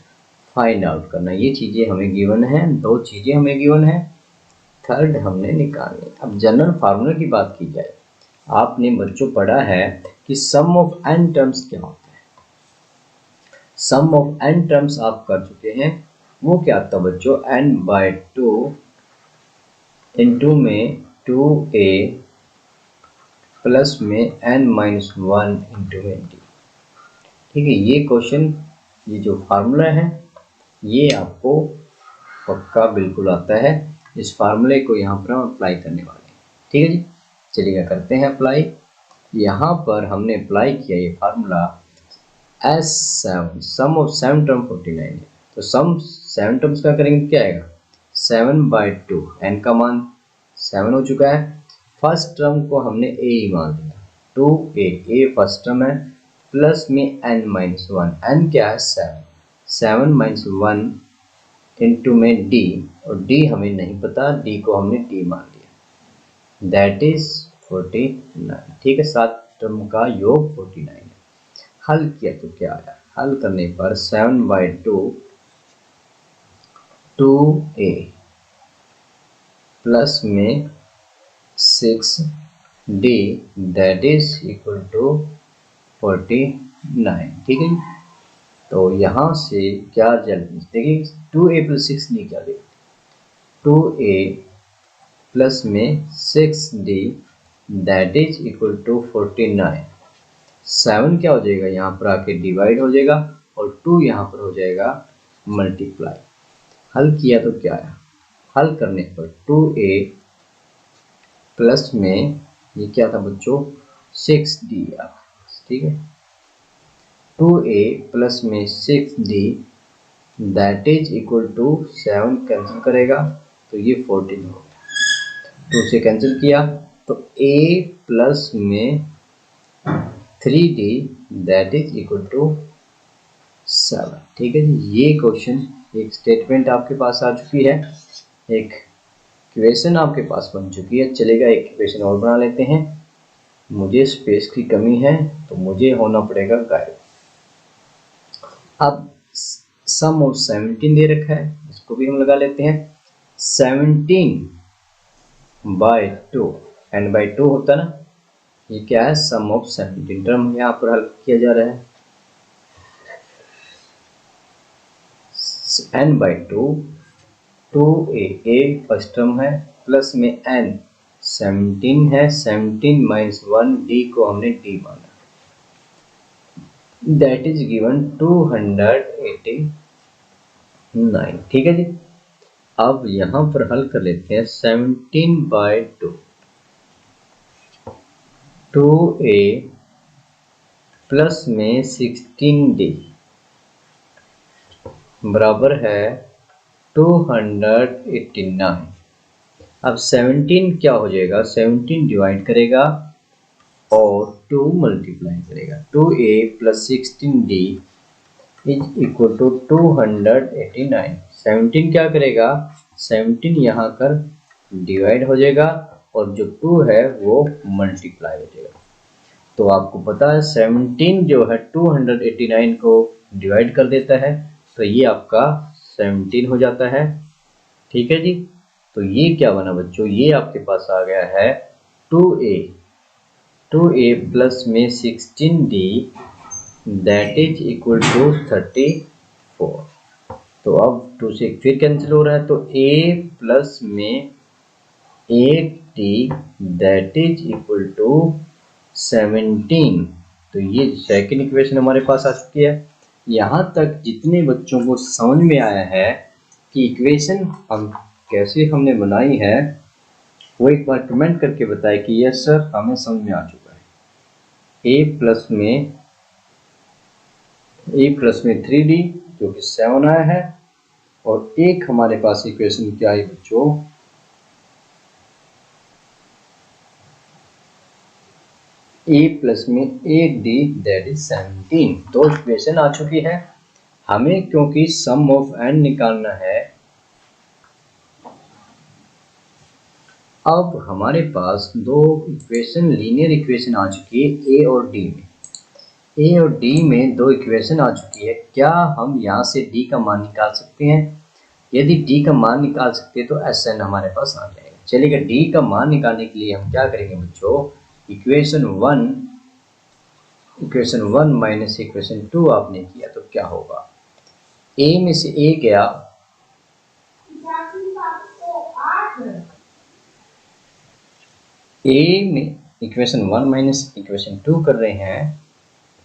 फाइंड आउट करना, ये चीजें हमें गिवन है, 2 चीजें हमें गिवन है, थर्ड हमने निकालनी। अब जनरल फार्मूला की बात की जाए, आपने बच्चों पढ़ा है कि सम ऑफ n टर्म्स क्या होता है, सम ऑफ n टर्म्स आप कर चुके हैं, वो क्या आता है बच्चों, n/2 इंटू में 2a प्लस में n-1 इंटू में d, ठीक है। ये क्वेश्चन, ये जो फार्मूला है ये आपको पक्का बिल्कुल आता है, इस फार्मूले को यहाँ पर हम अप्लाई करने वाले हैं, ठीक है जी। चलिए करते हैं अप्लाई। यहाँ पर हमने अप्लाई किया ये formula S7, some of 7 term 49 है, तो सम 7 टर्म्स का करेंगे क्या आएगा 7/2, n का मान 7 हो चुका है। फर्स्ट टर्म को हमने a ही मान लिया, 2a फर्स्ट टर्म है, प्लस में n-1, n क्या है 7 माइनस 1 इंटू में d, और d हमें नहीं पता, d को हमने d मान लिया, दैट इज 49। ठीक है, 7 टर्म का योग 49 है। हल किया तो क्या आया, हल करने पर 7/2 2a प्लस में 6d that is equal to 49। ठीक है, तो यहाँ से क्या रिजल्ट देखिए 2a प्लस 6d क्या देगा 2a प्लस में 6d that is equal to 49। 7 क्या हो जाएगा यहाँ पर आके डिवाइड हो जाएगा और 2 यहाँ पर हो जाएगा मल्टीप्लाई। हल किया तो क्या आया, हल करने पर 2a प्लस में ये क्या था बच्चों 6d। ठीक है, 2a प्लस में 6d that is equal to 7 cancel करेगा तो ये 14 हो गया, 2 से कैंसिल किया तो a प्लस में 3d that is equal to 7। ठीक है जी, ये क्वेश्चन एक स्टेटमेंट आपके पास आ चुकी है, एक इक्वेशन आपके पास बन चुकी है। चलेगा एक इक्वेशन और बना लेते हैं, मुझे स्पेस की कमी है तो मुझे होना पड़ेगा गायब। अब सम ऑफ 17 दे रखा है, इसको भी हम लगा लेते हैं। 17/2 n/2 होता ना, ये क्या है सम ऑफ 17 टर्म यहाँ पर हल किया जा रहा है। n/2 2a फर्स्ट टर्म है, प्लस में n 17 है, 17 माइनस 1 d को हमने d माना, दैट इज गिवन 289। ठीक है जी, अब यहाँ पर हल कर लेते हैं 17/2 2a प्लस में 16d बराबर है 289। अब 17 क्या हो जाएगा 17 डिवाइड करेगा और 2 मल्टीप्लाई करेगा, 2a plus 16d is equal to 289। 17 क्या करेगा 17 यहाँ कर डिवाइड हो जाएगा और जो 2 है वो मल्टीप्लाई हो जाएगा। तो आपको पता है 17 जो है 289 को डिवाइड कर देता है, तो ये आपका 17 हो जाता है। ठीक है जी, तो ये क्या बना बच्चों, ये आपके पास आ गया है 2a प्लस में 16d that is equal to 34। तो अब 2 से फिर कैंसिल हो रहा है, तो a प्लस में 8d that is equal to 17। तो ये सेकंड इक्वेशन हमारे पास आ चुकी है। यहाँ तक जितने बच्चों को समझ में आया है कि इक्वेशन हम कैसे हमने बनाई है, वो एक बार कमेंट करके बताए कि यस सर हमें समझ में आ चुका है। a प्लस में 3d जो कि 7 आया है, और एक हमारे पास इक्वेशन क्या आई बच्चों a प्लस में 8d दैट इज 17। तो इक्वेशन आ चुकी है। हमें क्योंकि सम ऑफ n निकालना है, अब हमारे पास दो इक्वेशन लीनियर इक्वेशन आ चुकी है a और d में। a और d में दो इक्वेशन आ चुकी है, क्या हम यहाँ से d का मान निकाल सकते हैं? यदि d का मान निकाल सकते हैं तो Sn हमारे पास आ जाएगा। चलिए d का मान निकालने के लिए हम क्या करेंगे बच्चों, इक्वेशन 1 माइनस इक्वेशन 2 आपने किया तो क्या होगा, a में से a गया, a में इक्वेशन 1 माइनस इक्वेशन 2 कर रहे हैं,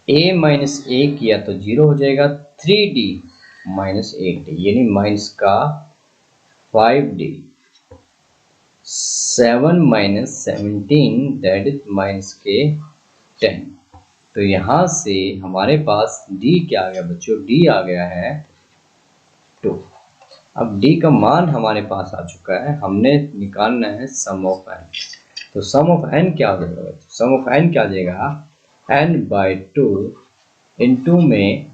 a माइनस a किया तो 0 हो जाएगा, 3d माइनस 8d यानी माइनस का 5d, 7 minus 17 that is minus के 10। तो यहाँ से हमारे पास d क्या आ गया बच्चों, d आ गया है 2। अब डी का मान हमारे पास आ चुका है, हमने निकालना है सम ऑफ एन। तो सम ऑफ एन क्या हो जाएगा? सम ऑफ एन क्या आ जाएगा? n/2 इंटू में,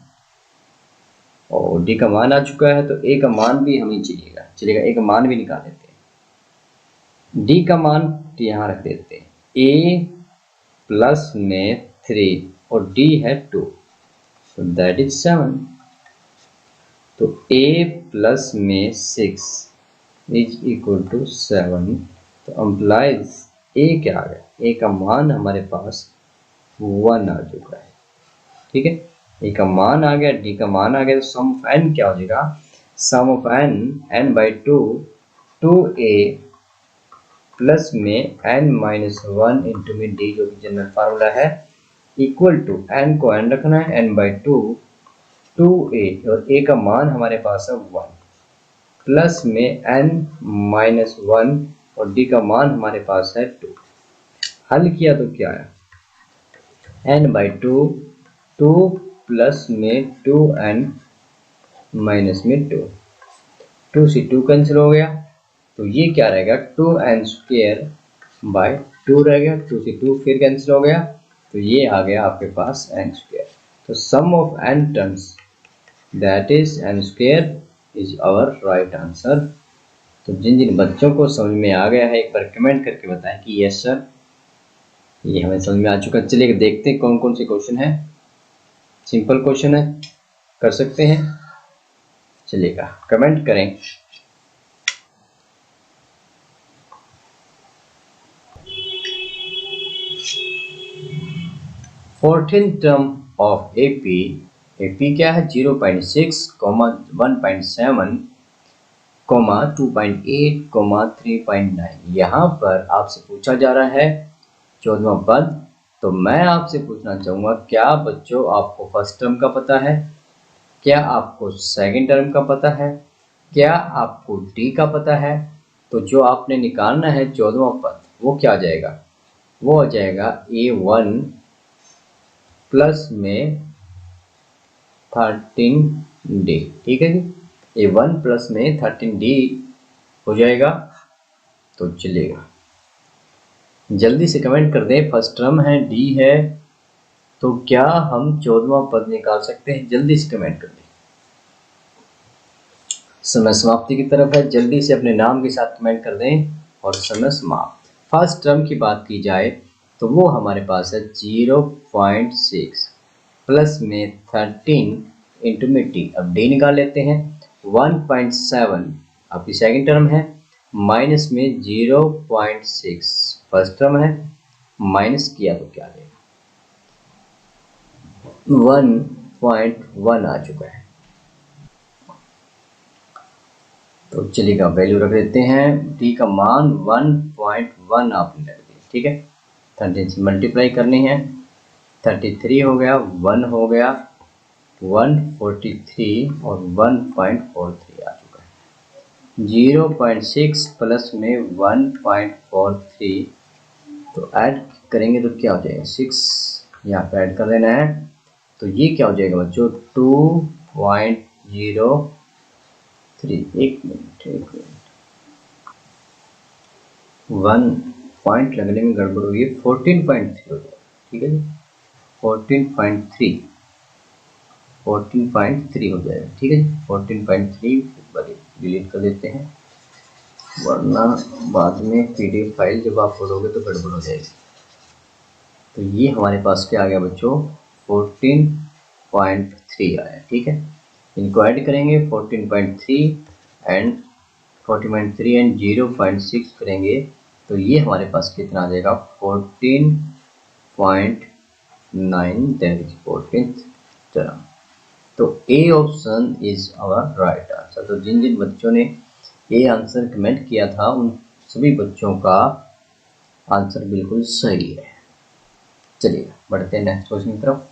और डी का मान आ चुका है तो ए का मान भी हमें चलेगा, ए का मान भी निकाल देते हैं। डी का मान तो यहाँ रख देते हैं, ए प्लस में 3 और डी है 2, तो दैट इज 7। तो a प्लस में 6 इज इक्वल टू 7। तो अम्प्लाइज a क्या आ गया? a का मान हमारे पास 1 आ चुका है, ठीक है। a का मान आ गया, d का मान आ गया, तो सम ऑफ n क्या हो जाएगा? सम ऑफ n/2 2a प्लस में n-1 इंटू में d, जो कि जनरल फार्मूला है, इक्वल टू n को n रखना है, n/2 2a और a का मान हमारे पास है 1 प्लस में n-1 और d का मान हमारे पास है 2। हल किया तो क्या है? n/2 2 प्लस में 2n माइनस में 2, 2 से 2 कैंसिल हो गया, तो ये क्या रहेगा? 2n² रह गया, 2 से 2 फिर कैंसिल हो गया, तो ये आ गया आपके पास n²। तो sum of n terms that is n² is our right answer. तो जिन जिन बच्चों को समझ में आ गया है एक बार कमेंट करके बताएं कि यस सर, ये हमें समझ में आ चुका। चलिए देखते हैं कौन कौन से क्वेश्चन है। सिंपल क्वेश्चन है, कर सकते हैं, चलिएगा कमेंट करें। फोर्टीन टर्म ऑफ एपी क्या है? 0.6, 1.7, 2.8, 3.9। यहाँ पर आपसे पूछा जा रहा है 14वां पद। तो मैं आपसे पूछना चाहूँगा, क्या बच्चों आपको फर्स्ट टर्म का पता है? क्या आपको सेकंड टर्म का पता है? क्या आपको डी का पता है? तो जो आपने निकालना है 14वां पद, वो क्या आ जाएगा? वो आ जाएगा A1 प्लस में 13D, ठीक है जी। A1 प्लस में 13D हो जाएगा। तो चलिएगा जल्दी से कमेंट कर दें, फर्स्ट टर्म है, डी है, तो क्या हम 14वां पद निकाल सकते हैं? जल्दी से कमेंट कर दें। समय समाप्ति की तरफ है, जल्दी से अपने नाम के साथ कमेंट कर दें और समय समाप्त। फर्स्ट टर्म की बात की जाए तो वो हमारे पास है 0.6 प्लस में 13 इंटू में डी। अब डी निकाल लेते हैं। 1.7 आपकी सेकंड टर्म है, माइनस में 0.6 फर्स्ट टर्म है, माइनस किया तो क्या देगा? 1.1 आ चुका है। तो चलिएगा वैल्यू रख देते हैं, डी का मान 1.1 आपने रख दिया, ठीक है। 13 से मल्टीप्लाई करनी है, 33 हो गया, 1 हो गया, 143 और 1.43 आ चुका है। 0.6 प्लस में 1.43, तो ऐड करेंगे तो क्या हो जाएगा? 6 यहाँ पे ऐड कर देना है, तो ये क्या हो जाएगा बच्चों? 2.03, एक मिनट 1 पॉइंट लगने में गड़बड़ हुई है, 14.3 हो जाएगा, ठीक है जी। 14.3 हो जाएगा, ठीक है जी। 14.3 डिलीट कर देते हैं, वरना बाद में PDF फाइल जब आप खोलोगे तो गड़बड़ हो जाएगी। तो ये हमारे पास क्या आ गया बच्चों? 14.3 आया, ठीक है। इनको ऐड करेंगे, 14.3 एंड 0.6 करेंगे तो ये हमारे पास कितना आ जाएगा? 14.9, दैट इज 14th टर्म। तो a option is our right answer. तो जिन जिन बच्चों ने ए आंसर कमेंट किया था उन सभी बच्चों का आंसर बिल्कुल सही है। चलिए बढ़ते हैं नेक्स्ट क्वेश्चन की तरफ।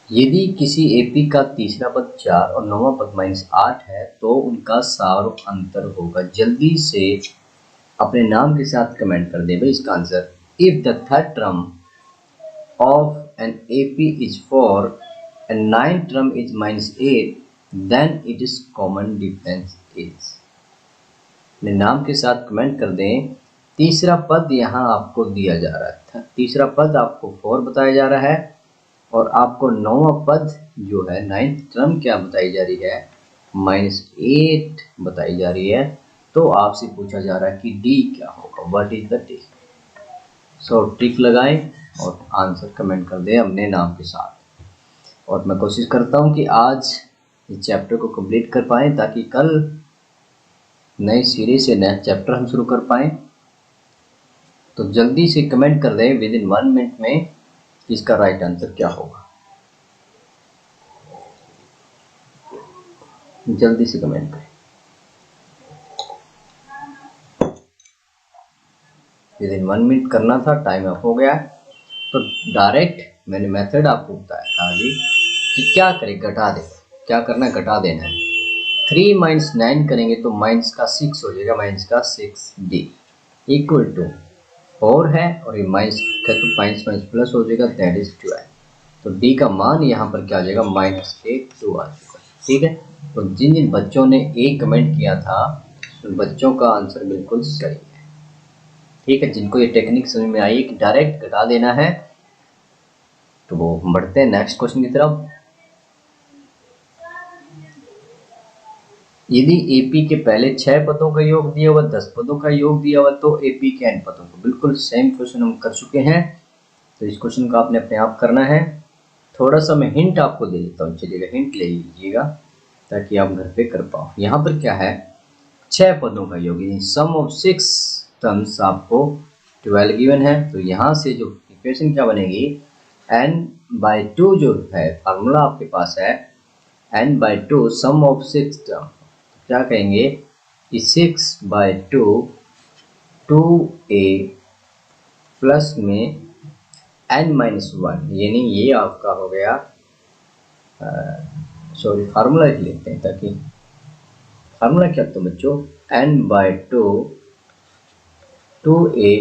यदि किसी एपी का तीसरा पद 4 और 9वां पद -8 है तो उनका सार अंतर होगा। जल्दी से अपने नाम के साथ कमेंट कर दे भाई इसका answer. If the third term of an AP is 4 and ninth term is -8, then it is common difference is। अपने नाम के साथ कमेंट कर दें। तीसरा पद यहाँ आपको दिया जा रहा था, तीसरा पद आपको 4 बताया जा रहा है और आपको 9वां पद जो है नाइन्थ टर्म क्या बताई जा रही है, -8 बताई जा रही है। तो आपसे पूछा जा रहा है कि डी क्या होगा, व्हाट इज द डी। सो टिक लगाएं और आंसर कमेंट कर दें अपने नाम के साथ। और मैं कोशिश करता हूं कि आज इस चैप्टर को कंप्लीट कर पाएं ताकि कल नई सीरीज से नया चैप्टर हम शुरू कर पाएं। तो जल्दी से कमेंट कर दें विद इन 1 मिनट में कि इसका राइट आंसर क्या होगा। जल्दी से कमेंट करें, विद इन 1 मिनट करना था, टाइम अप हो गया। तो डायरेक्ट मैंने मेथड आपको बताया था अभी कि क्या करें, घटा दे, क्या करना है, घटा देना है। 3 - 9 करेंगे तो माइनस का 6 हो जाएगा, माइनस का 6d इक्वल टू 4 है और ये माइनस है तो माइनस माइनस प्लस हो जाएगा, दैट इज 12। तो d का मान यहाँ पर क्या आ जाएगा, -2 आ चुका है। ठीक है, तो जिन जिन बच्चों ने ए कमेंट किया था उन बच्चों का आंसर बिल्कुल सही है। ठीक है, जिनको ये टेक्निक समझ में आई कि डायरेक्ट घटा देना है, तो वो बढ़ते हैं नेक्स्ट क्वेश्चन की तरफ। यदि एपी के पहले 6 पदों का योग दिया हुआ, 10 पदों का योग दिया हुआ, तो एपी के n पदों को, बिल्कुल सेम क्वेश्चन हम कर चुके हैं। तो इस क्वेश्चन को आपने अपने आप करना है। थोड़ा सा मैं हिंट आपको दे देता हूँ, चलिएगा हिंट ले लीजिएगा ताकि आप घर पे कर पाओ। यहाँ पर क्या है, 6 पदों का योग, सम ऑफ 6 टर्म्स आपको 12 गिवन है। तो यहाँ से जो इक्वेशन क्या बनेगी, n/2 जो है फार्मूला आपके पास है, n/2 सम ऑफ 6 टर्म, क्या कहेंगे कि 6/2 2a प्लस में n-1, यानी ये आपका हो गया, सॉरी फार्मूला लिख लेते हैं ताकि फार्मूला क्या तो बच्चों, n/2 2a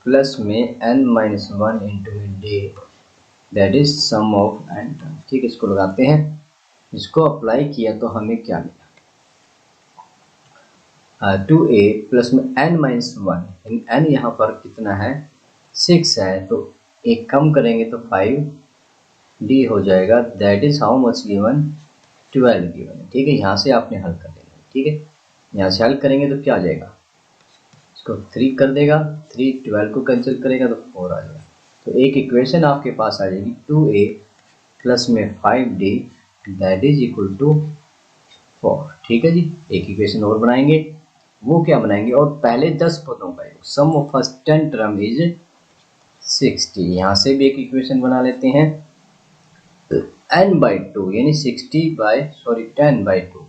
प्लस में n-1 into d, that is sum of n term. ठीक है, इसको लगाते हैं, इसको अप्लाई किया तो हमें क्या मिला, 2a प्लस में n-1, n यहाँ पर कितना है, 6 है, तो एक कम करेंगे तो 5d हो जाएगा, that is how much given, 12 given है। ठीक है, यहाँ से आपने हल कर लेना। ठीक है, यहाँ से हल करेंगे तो क्या आ जाएगा, इसको 3 कर देगा, 3 12 को कैंसिल करेगा तो 4 आ जाएगा। तो एक इक्वेशन आपके पास आ जाएगी 2a प्लस में 5d that is equal to 4। ठीक है जी, एक इक्वेशन और बनाएंगे, वो क्या बनाएंगे, और पहले 10 पदों का योग, sum of first 10 term is 60। यहाँ से भी एक इक्वेशन बना लेते हैं, n/2 यानी 10/2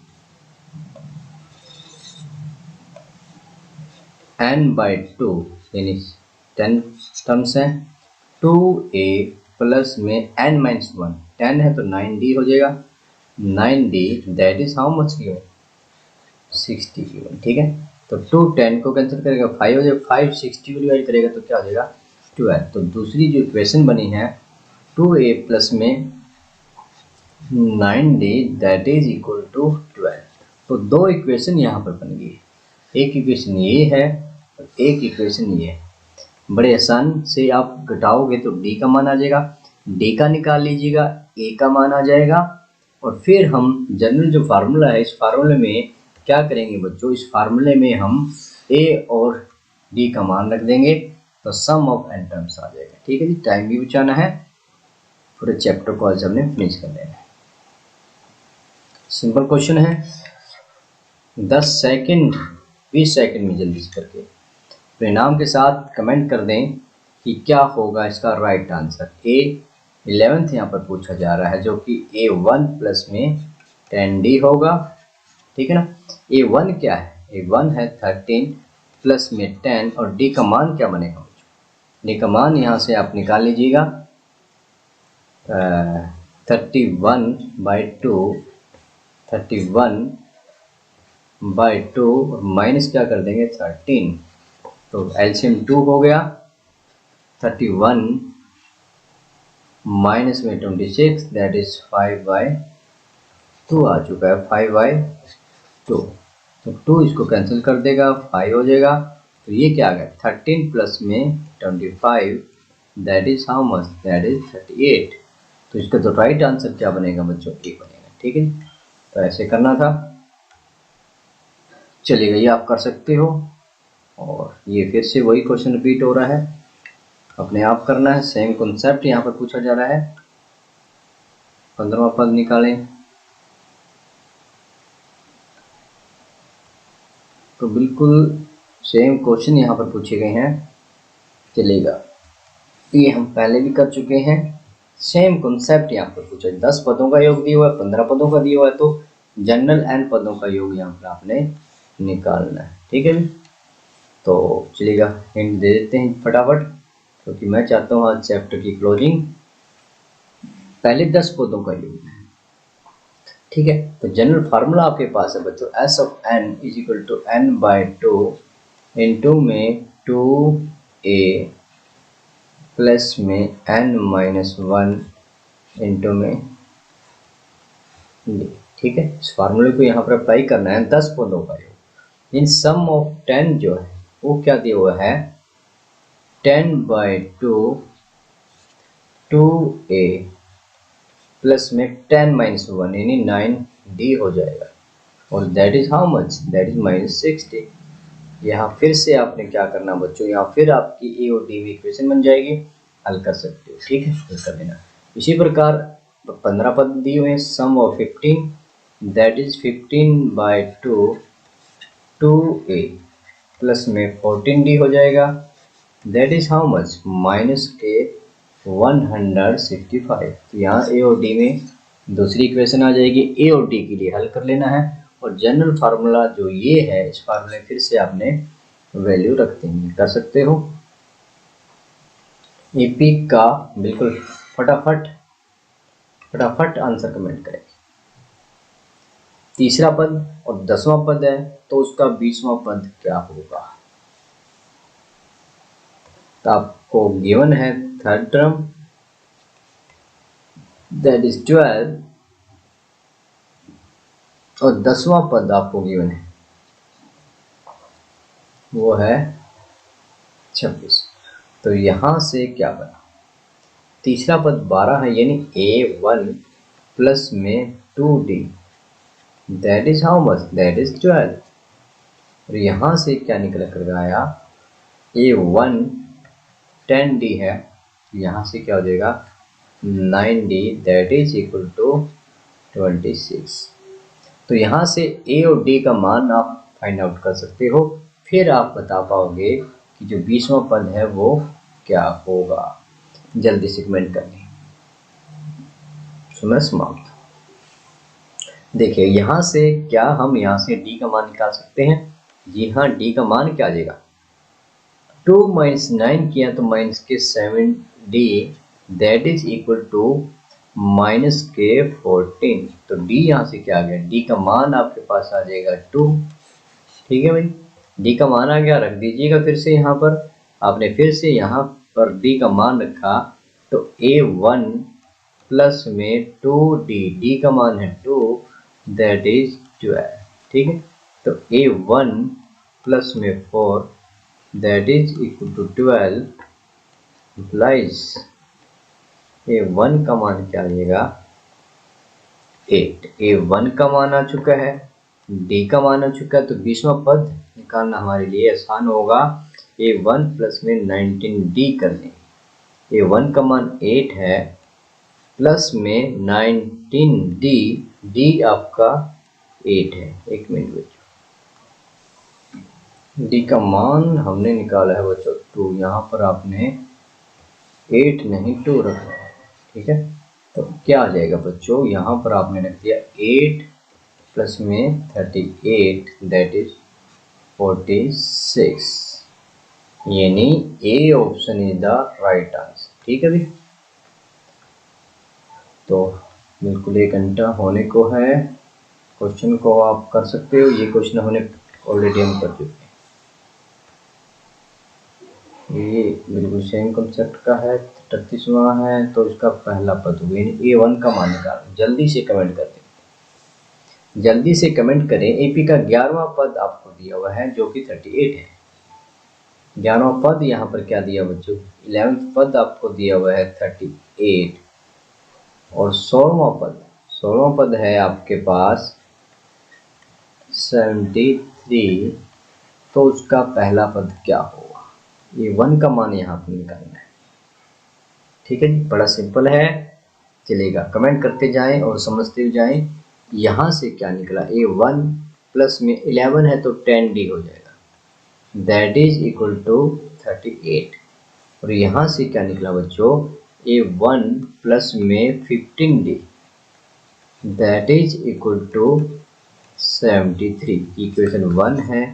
n/2 यानी 10 टर्म्स हैं, 2a प्लस में n-1, 10 है तो 9d हो जाएगा, 9d that is how much given, 60 given. ठीक है, तो 2 10 को कैंसिल करेगा, 5 हो जाएगा, 5 60 को डिवाइड करेगा तो क्या हो जाएगा, 12। तो दूसरी जो इक्वेशन बनी है 2a प्लस में 9d that is equal to 12। तो दो इक्वेशन यहाँ पर बन गई, एक इक्वेशन ये है और एक इक्वेशन ये है। बड़े आसान से आप घटाओगे तो d का मान आ जाएगा, d का निकाल लीजिएगा, a का मान आ जाएगा, और फिर हम जनरल जो फार्मूला है, इस फार्मूले में क्या करेंगे बच्चों, इस फार्मूले में हम a और d का मान रख देंगे तो सम ऑफ n टर्म्स आ जाएगा। ठीक है जी, टाइम भी बचाना है, पूरे चैप्टर को आज हमने फिनिश कर लेना है। सिंपल क्वेश्चन है, 10 सेकंड 20 सेकंड में जल्दी से करके अपने नाम के साथ कमेंट कर दें कि क्या होगा इसका राइट आंसर। ए 11th यहाँ पर पूछा जा रहा है, जो कि A1 प्लस में 10d होगा। ठीक है ना, A1 क्या है, A1 है 13 प्लस में 10, और d का मान क्या बनेगा, d का मान यहाँ से आप निकाल लीजिएगा, 31/2 और माइनस क्या कर देंगे 13, तो एलसीएम 2 हो गया, 31 माइनस में 26 दैट इज 5/2 आ चुका है, 5/2। तो 2 इसको कैंसिल कर देगा, 5 हो जाएगा। तो ये क्या आ गया 13 प्लस में 25 that is how much, that is 38। तो इसका तो राइट आंसर क्या बनेगा बच्चों, ए बनेगा। ठीक है, तो ऐसे करना था। चलिए ये आप कर सकते हो। और ये फिर से वही क्वेश्चन रिपीट हो रहा है, अपने आप करना है। सेम कॉन्सेप्ट यहाँ पर पूछा जा रहा है। 15वां पद निकालें। तो बिल्कुल सेम क्वेश्चन यहाँ पर पूछे गए हैं, चलेगा। ये हम पहले भी कर चुके हैं। सेम कॉन्सेप्ट यहाँ पर पूछा है। 10 पदों का योग दिया हुआ है, 15 पदों का दिया हुआ है, तो जनरल एन पदों का योग यहाँ पर आपने निकालना है। ठीक है, तो चलिएगा हिंट दे देते हैं फटाफट, क्योंकि मैं चाहता हूँ आज चैप्टर की क्लोजिंग। पहले 10 पदों का योग है। ठीक है, तो जनरल फार्मूला आपके पास है बच्चों, S of n is equal to n by 2 into में 2a प्लस में n माइनस 1 इंटू में d। ठीक है, इस फार्मूले को यहाँ पर अप्लाई करना है। 10 पदों का योग इन सम ऑफ 10 जो है वो क्या दिया हुआ है 10/2 2a प्लस में 10 माइनस 1 यानी 9d हो जाएगा। और that is how much, that is -60। यहाँ फिर से आपने क्या करना बच्चों, यहाँ फिर आपकी ए और डी में इक्वेशन बन जाएगी, हल कर सकते हो। ठीक है, हल कर देना। इसी प्रकार 15 पद दिए हुए हैं, sum of 15 that is 15/2 2a plus में 14d हो जाएगा। That is how much, minus के 165। तो यहाँ ए और डी में दूसरी इक्वेशन आ जाएगी। ए और डी के लिए हल कर लेना है, और जनरल फार्मूला जो ये है, इस फार्मूले फिर से आपने वैल्यू रखते हैं, कर सकते हो। ईपी का बिल्कुल फटाफट आंसर कमेंट करें। तीसरा पद और 10वां पद है, तो उसका 20वां पद क्या होगा। तो आपको गिवन है थर्ड टर्म दैट इज 12 और 10वां पद आपको गिवन है वो है 26। तो यहां से क्या बना, तीसरा पद 12 है यानी a1 प्लस में 2d that is how much, that is 12। और यहां से क्या निकल कर आया a1 10d है, यहां से क्या हो जाएगा 9d that is equal to 26। तो यहाँ से ए और डी का मान आप फाइंड आउट कर सकते हो, फिर आप बता पाओगे कि जो 20वां पद है वो क्या होगा। जल्दी से कमेंट कर लें। समय समाप्त। देखिए यहाँ से क्या हम यहाँ से डी का मान निकाल सकते हैं। जी हाँ, डी का मान क्या आ जाएगा, 2 माइनस 9 किया तो माइनस के 7d that is equal to minus के 14। तो d यहाँ से क्या आ गया, d का मान आपके पास आ जाएगा 2। ठीक है भाई, d का मान आ गया, रख दीजिएगा फिर से यहाँ पर। आपने फिर से यहाँ पर d का मान रखा, तो a1 प्लस में 2d, d का मान है 2 दैट इज 12। ठीक है, तो a1 प्लस में 4 that is equal to 12 implies a1 का मान क्या आएगा 8। a1 का मान आ चुका है, d का मान आ चुका है, तो 20वां पद निकालना हमारे लिए आसान होगा। a1 प्लस में 19d कर देंगे। a1 का मान 8 है प्लस में 19d, d आपका 8 है। एक मिनट बच्चों, d का मान हमने निकाला है बच्चों 2, यहाँ पर आपने 8 नहीं 2 रखना है। ठीक है, तो क्या आ जाएगा बच्चों, यहाँ पर आपने रख दिया 8 प्लस में 38 दैट इज 46, यानी ए option is the right answer. ठीक है भाई, तो बिल्कुल 1 घंटा होने को है। क्वेश्चन को आप कर सकते हो, ये क्वेश्चन होने ऑलरेडी हम कर चुके हैं। ये बिल्कुल सेम कॉन्सेप्ट का है। 38वां है तो इसका पहला पद A1 का मान निकालें। जल्दी से कमेंट कर दें, जल्दी से कमेंट करें। AP का 11वां पद आपको दिया हुआ है जो कि 38 है। 11वां पद यहाँ पर क्या दिया बच्चों, 11वां पद आपको दिया हुआ है 38 और 16वां पद है आपके पास 73। तो उसका पहला पद क्या होगा, A1 का मान यहाँ पर निकालना है। ठीक है जी, बड़ा सिंपल है, चलेगा। कमेंट करते जाएं और समझते जाएं। यहाँ से क्या निकला, A1 प्लस में 11 है तो 10D हो जाएगा, दैट इज इक्वल टू 38। और यहाँ से क्या निकला बच्चों, A1 प्लस में 15D, that is equal to 73। Equation 1 है,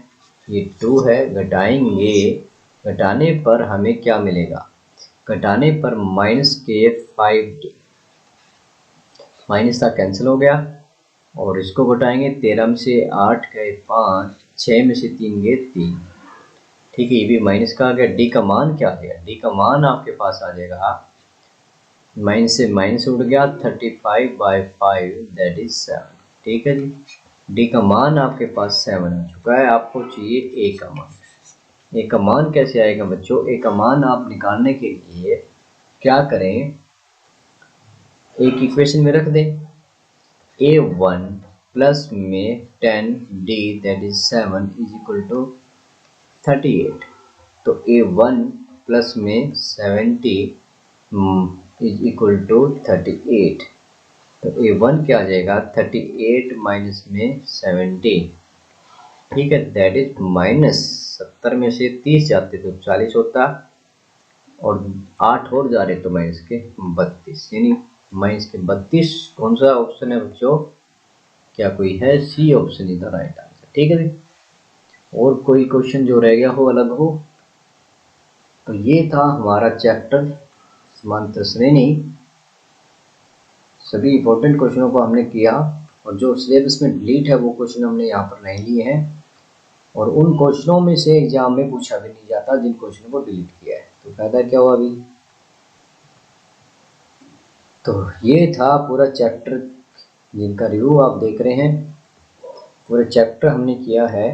ये 2 है, घटाएंगे, घटाने पर हमें क्या मिलेगा, घटाने पर माइनस के 5D, माइनस था कैंसिल हो गया। और इसको घटाएंगे, 13 में से 8 गए 5, 6 में से 3 गए 3। ठीक है, ये भी माइनस का आ गया। डी का मान क्या आ गया, डी का मान आपके पास आ जाएगा, माइनस से माइनस उड़ गया, 35/5 दैट इज 7। ठीक है जी, डी का मान आपके पास 7 आ चुका है। आपको चाहिए ए का मान। ए का मान कैसे आएगा बच्चों, ए का मान आप निकालने के लिए क्या करें, एक इक्वेशन में रख दें, A1 प्लस में 10D that is 7 is equal to 38। तो A1 प्लस में 70 इज इक्वल टू 38। तो A1 क्या आ जाएगा, 38 माइनस में 70। ठीक है, दैट इज माइनस 70 में से 30 जाते तो 40 होता, और 8 और जा रहे तो माइनस के 32, यानी माइनस के 32। कौन सा ऑप्शन है बच्चों, क्या कोई है, C option is the right answer. ठीक है जी, और कोई क्वेश्चन जो रह गया हो अलग हो। तो ये था हमारा चैप्टर समांतर श्रेणी। सभी इंपॉर्टेंट क्वेश्चनों को हमने किया, और जो सिलेबस में डिलीट है वो क्वेश्चन हमने यहाँ पर नहीं लिए हैं, और उन क्वेश्चनों में से एग्जाम में पूछा भी नहीं जाता जिन क्वेश्चनों को डिलीट किया है। तो फायदा क्या हुआ अभी। तो ये था पूरा चैप्टर जिनका रिव्यू आप देख रहे हैं। पूरे चैप्टर हमने किया है।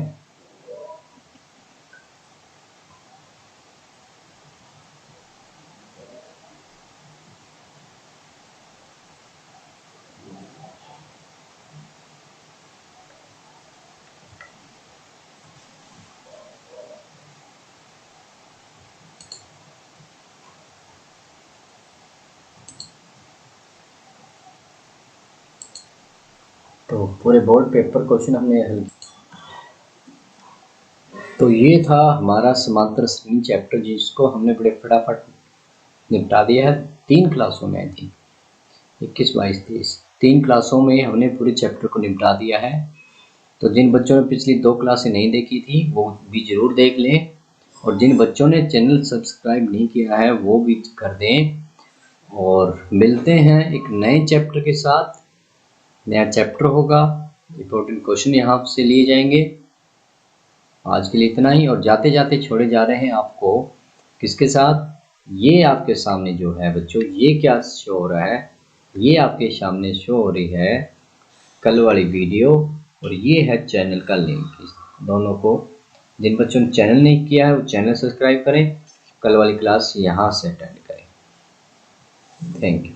तो पूरे बोर्ड पेपर क्वेश्चन हमने हल किया। तो ये था हमारा समांतर श्रेणी चैप्टर, जिसको हमने बड़े फटाफट निपटा दिया है। 3 क्लासों में, आई थिंक 21, 22, 23 3 क्लासों में हमने पूरे चैप्टर को निपटा दिया है। तो जिन बच्चों ने पिछली 2 क्लासें नहीं देखी थी वो भी ज़रूर देख लें, और जिन बच्चों ने चैनल सब्सक्राइब नहीं किया है वो भी कर दें। और मिलते हैं एक नए चैप्टर के साथ। नया चैप्टर होगा, इंपॉर्टेंट क्वेश्चन यहाँ से लिए जाएंगे। आज के लिए इतना ही, और जाते जाते छोड़े जा रहे हैं आपको किसके साथ, ये आपके सामने जो है बच्चों, ये क्या शो हो रहा है, ये आपके सामने शो हो रही है कल वाली वीडियो, और ये है चैनल का लिंक। इस दोनों को, जिन बच्चों ने चैनल नहीं किया है वो चैनल सब्सक्राइब करें, कल वाली क्लास यहाँ से अटेंड करें। Thank you.